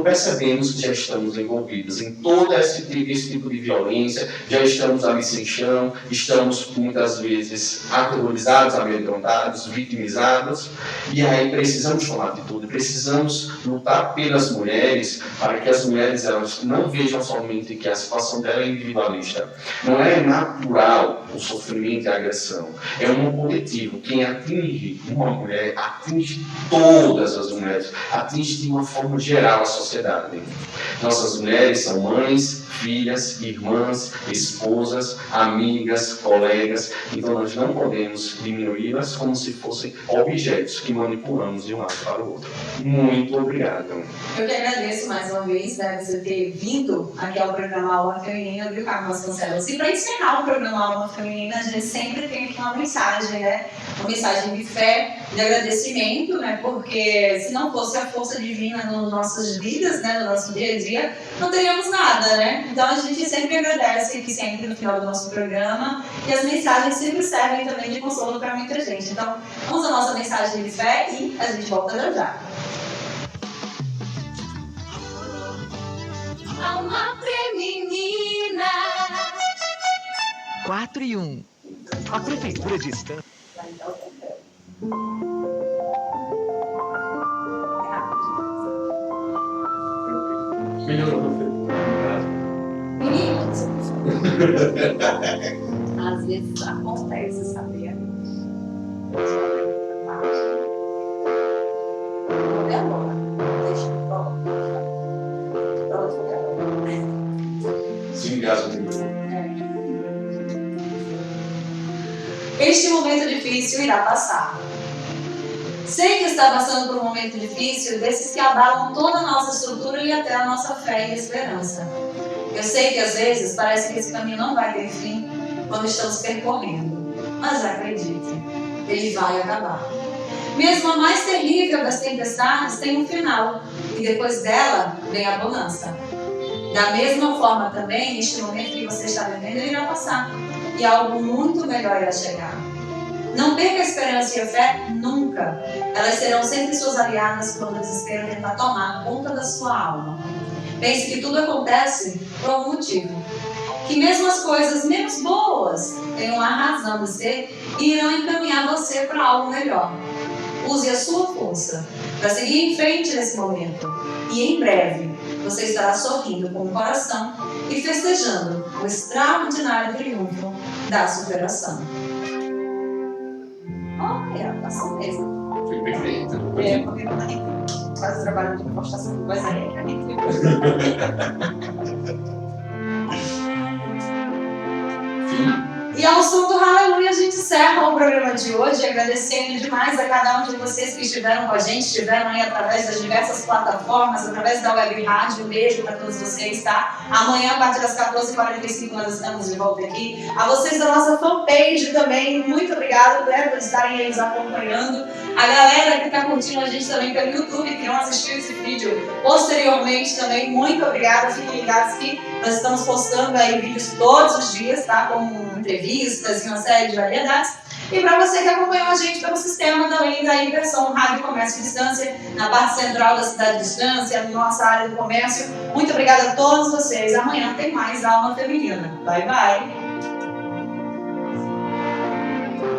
percebemos que já estamos envolvidos em todo esse tipo de violência, já estamos ali sem chão, estamos muitas vezes aterrorizados, amedrontados, vitimizados, e aí precisamos tomar atitude, precisamos lutar pelas mulheres, para que as mulheres elas não vejam somente que a situação dela é individualista. Não é natural o sofrimento e a agressão, é um coletivo. Quem atinge uma mulher, atinge todas as mulheres, atinge de uma forma geral a sociedade. Nossas mulheres são mães, filhas, irmãs, esposas, amigas, colegas, então nós não podemos diminuí-las como se fossem objetos que manipulamos de um lado para o outro. Muito obrigado. Eu que agradeço mais uma vez, né, você ter vindo aqui ao programa Alma Feminina, viu, Carlos Vasconcelos? E para encerrar o programa Alma Feminina, a gente sempre tem aqui uma mensagem, né? Uma mensagem de fé, de agradecimento, né? Porque se não fosse a força divina nas nossas vidas, né, no nosso dia a dia, não teríamos nada, né? Então a gente sempre agradece aqui sempre no final do nosso programa, e as mensagens sempre servem também de consolo para muita gente. Então, vamos à nossa mensagem de fé e a gente volta já. Alma Feminina. 4 e 1. A Prefeitura de Estância. Às vezes acontece, sabia? Até agora. Deixa eu Este momento difícil irá passar. Sei que está passando por um momento difícil, desses que abalam toda a nossa estrutura e até a nossa fé e esperança. Eu sei que às vezes parece que esse caminho não vai ter fim quando estamos percorrendo, mas acredite, ele vai acabar. Mesmo a mais terrível das tempestades tem um final, e depois dela vem a bonança. Da mesma forma também, este momento que você está vivendo, ele irá passar. E algo muito melhor irá chegar. Não perca a esperança e a fé nunca. Elas serão sempre suas aliadas quando o desespero tentar tomar conta da sua alma. Pense que tudo acontece por algum motivo. Que mesmo as coisas menos boas tenham a razão de ser e irão encaminhar você para algo melhor. Use a sua força para seguir em frente nesse momento. E em breve, você estará sorrindo com o coração e festejando o extraordinário triunfo da superação. Olha, passou mesmo. Foi perfeito. Porque faz o trabalho de postação de voz aí. E ao som do Aleluia, a gente encerra o programa de hoje, agradecendo demais a cada um de vocês que estiveram com a gente, estiveram aí através das diversas plataformas, através da web rádio. Um beijo para todos vocês, tá? Amanhã, a partir das 14h45, nós estamos de volta aqui. A vocês da nossa fanpage também, muito obrigada, né, por estarem aí nos acompanhando. A galera que está curtindo a gente também pelo YouTube, que não assistiu esse vídeo posteriormente também, muito obrigada. Fiquem ligados que nós estamos postando aí vídeos todos os dias, tá? Com entrevistas e uma série de variedades. E para você que acompanhou a gente pelo sistema também da Inversão Rádio Comércio e Distância, na parte central da cidade de Distância, na nossa área do comércio, muito obrigada a todos vocês. Amanhã tem mais Alma Feminina. Bye, bye.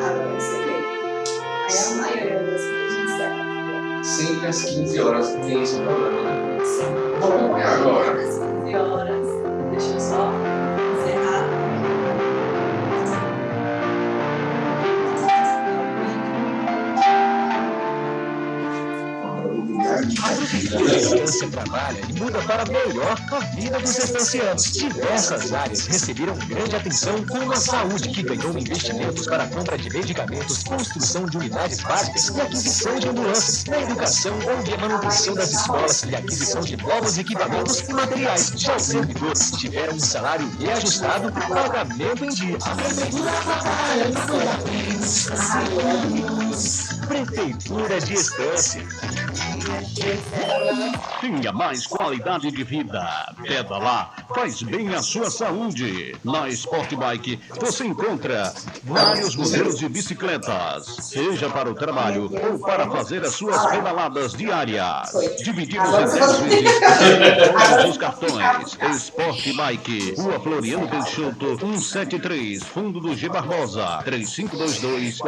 Agora você vê. Aí a maioria das coisas serve. Sempre às 15 horas tem esse programa, né? Sim. Bom, é agora. Às 15 horas. Deixa eu só encerrar. A Estância trabalha e muda para melhor a vida dos estancianos. Diversas áreas receberam grande atenção, como a saúde, que ganhou investimentos para a compra de medicamentos, construção de unidades básicas e aquisição de ambulâncias. Na educação, houve a manutenção das escolas e aquisição de novos equipamentos e materiais. Já os servidores tiveram um salário reajustado e pagamento em dia. Prefeitura de Estância. Tenha mais qualidade de vida. Pedalar faz bem à sua saúde. Na Sport Bike você encontra vários modelos de bicicletas, seja para o trabalho ou para fazer as suas pedaladas diárias. Divididos em 10 vezes com todos os cartões. Sport Bike, Rua Floriano Peixoto, 173, Fundo do G Barbosa, 3522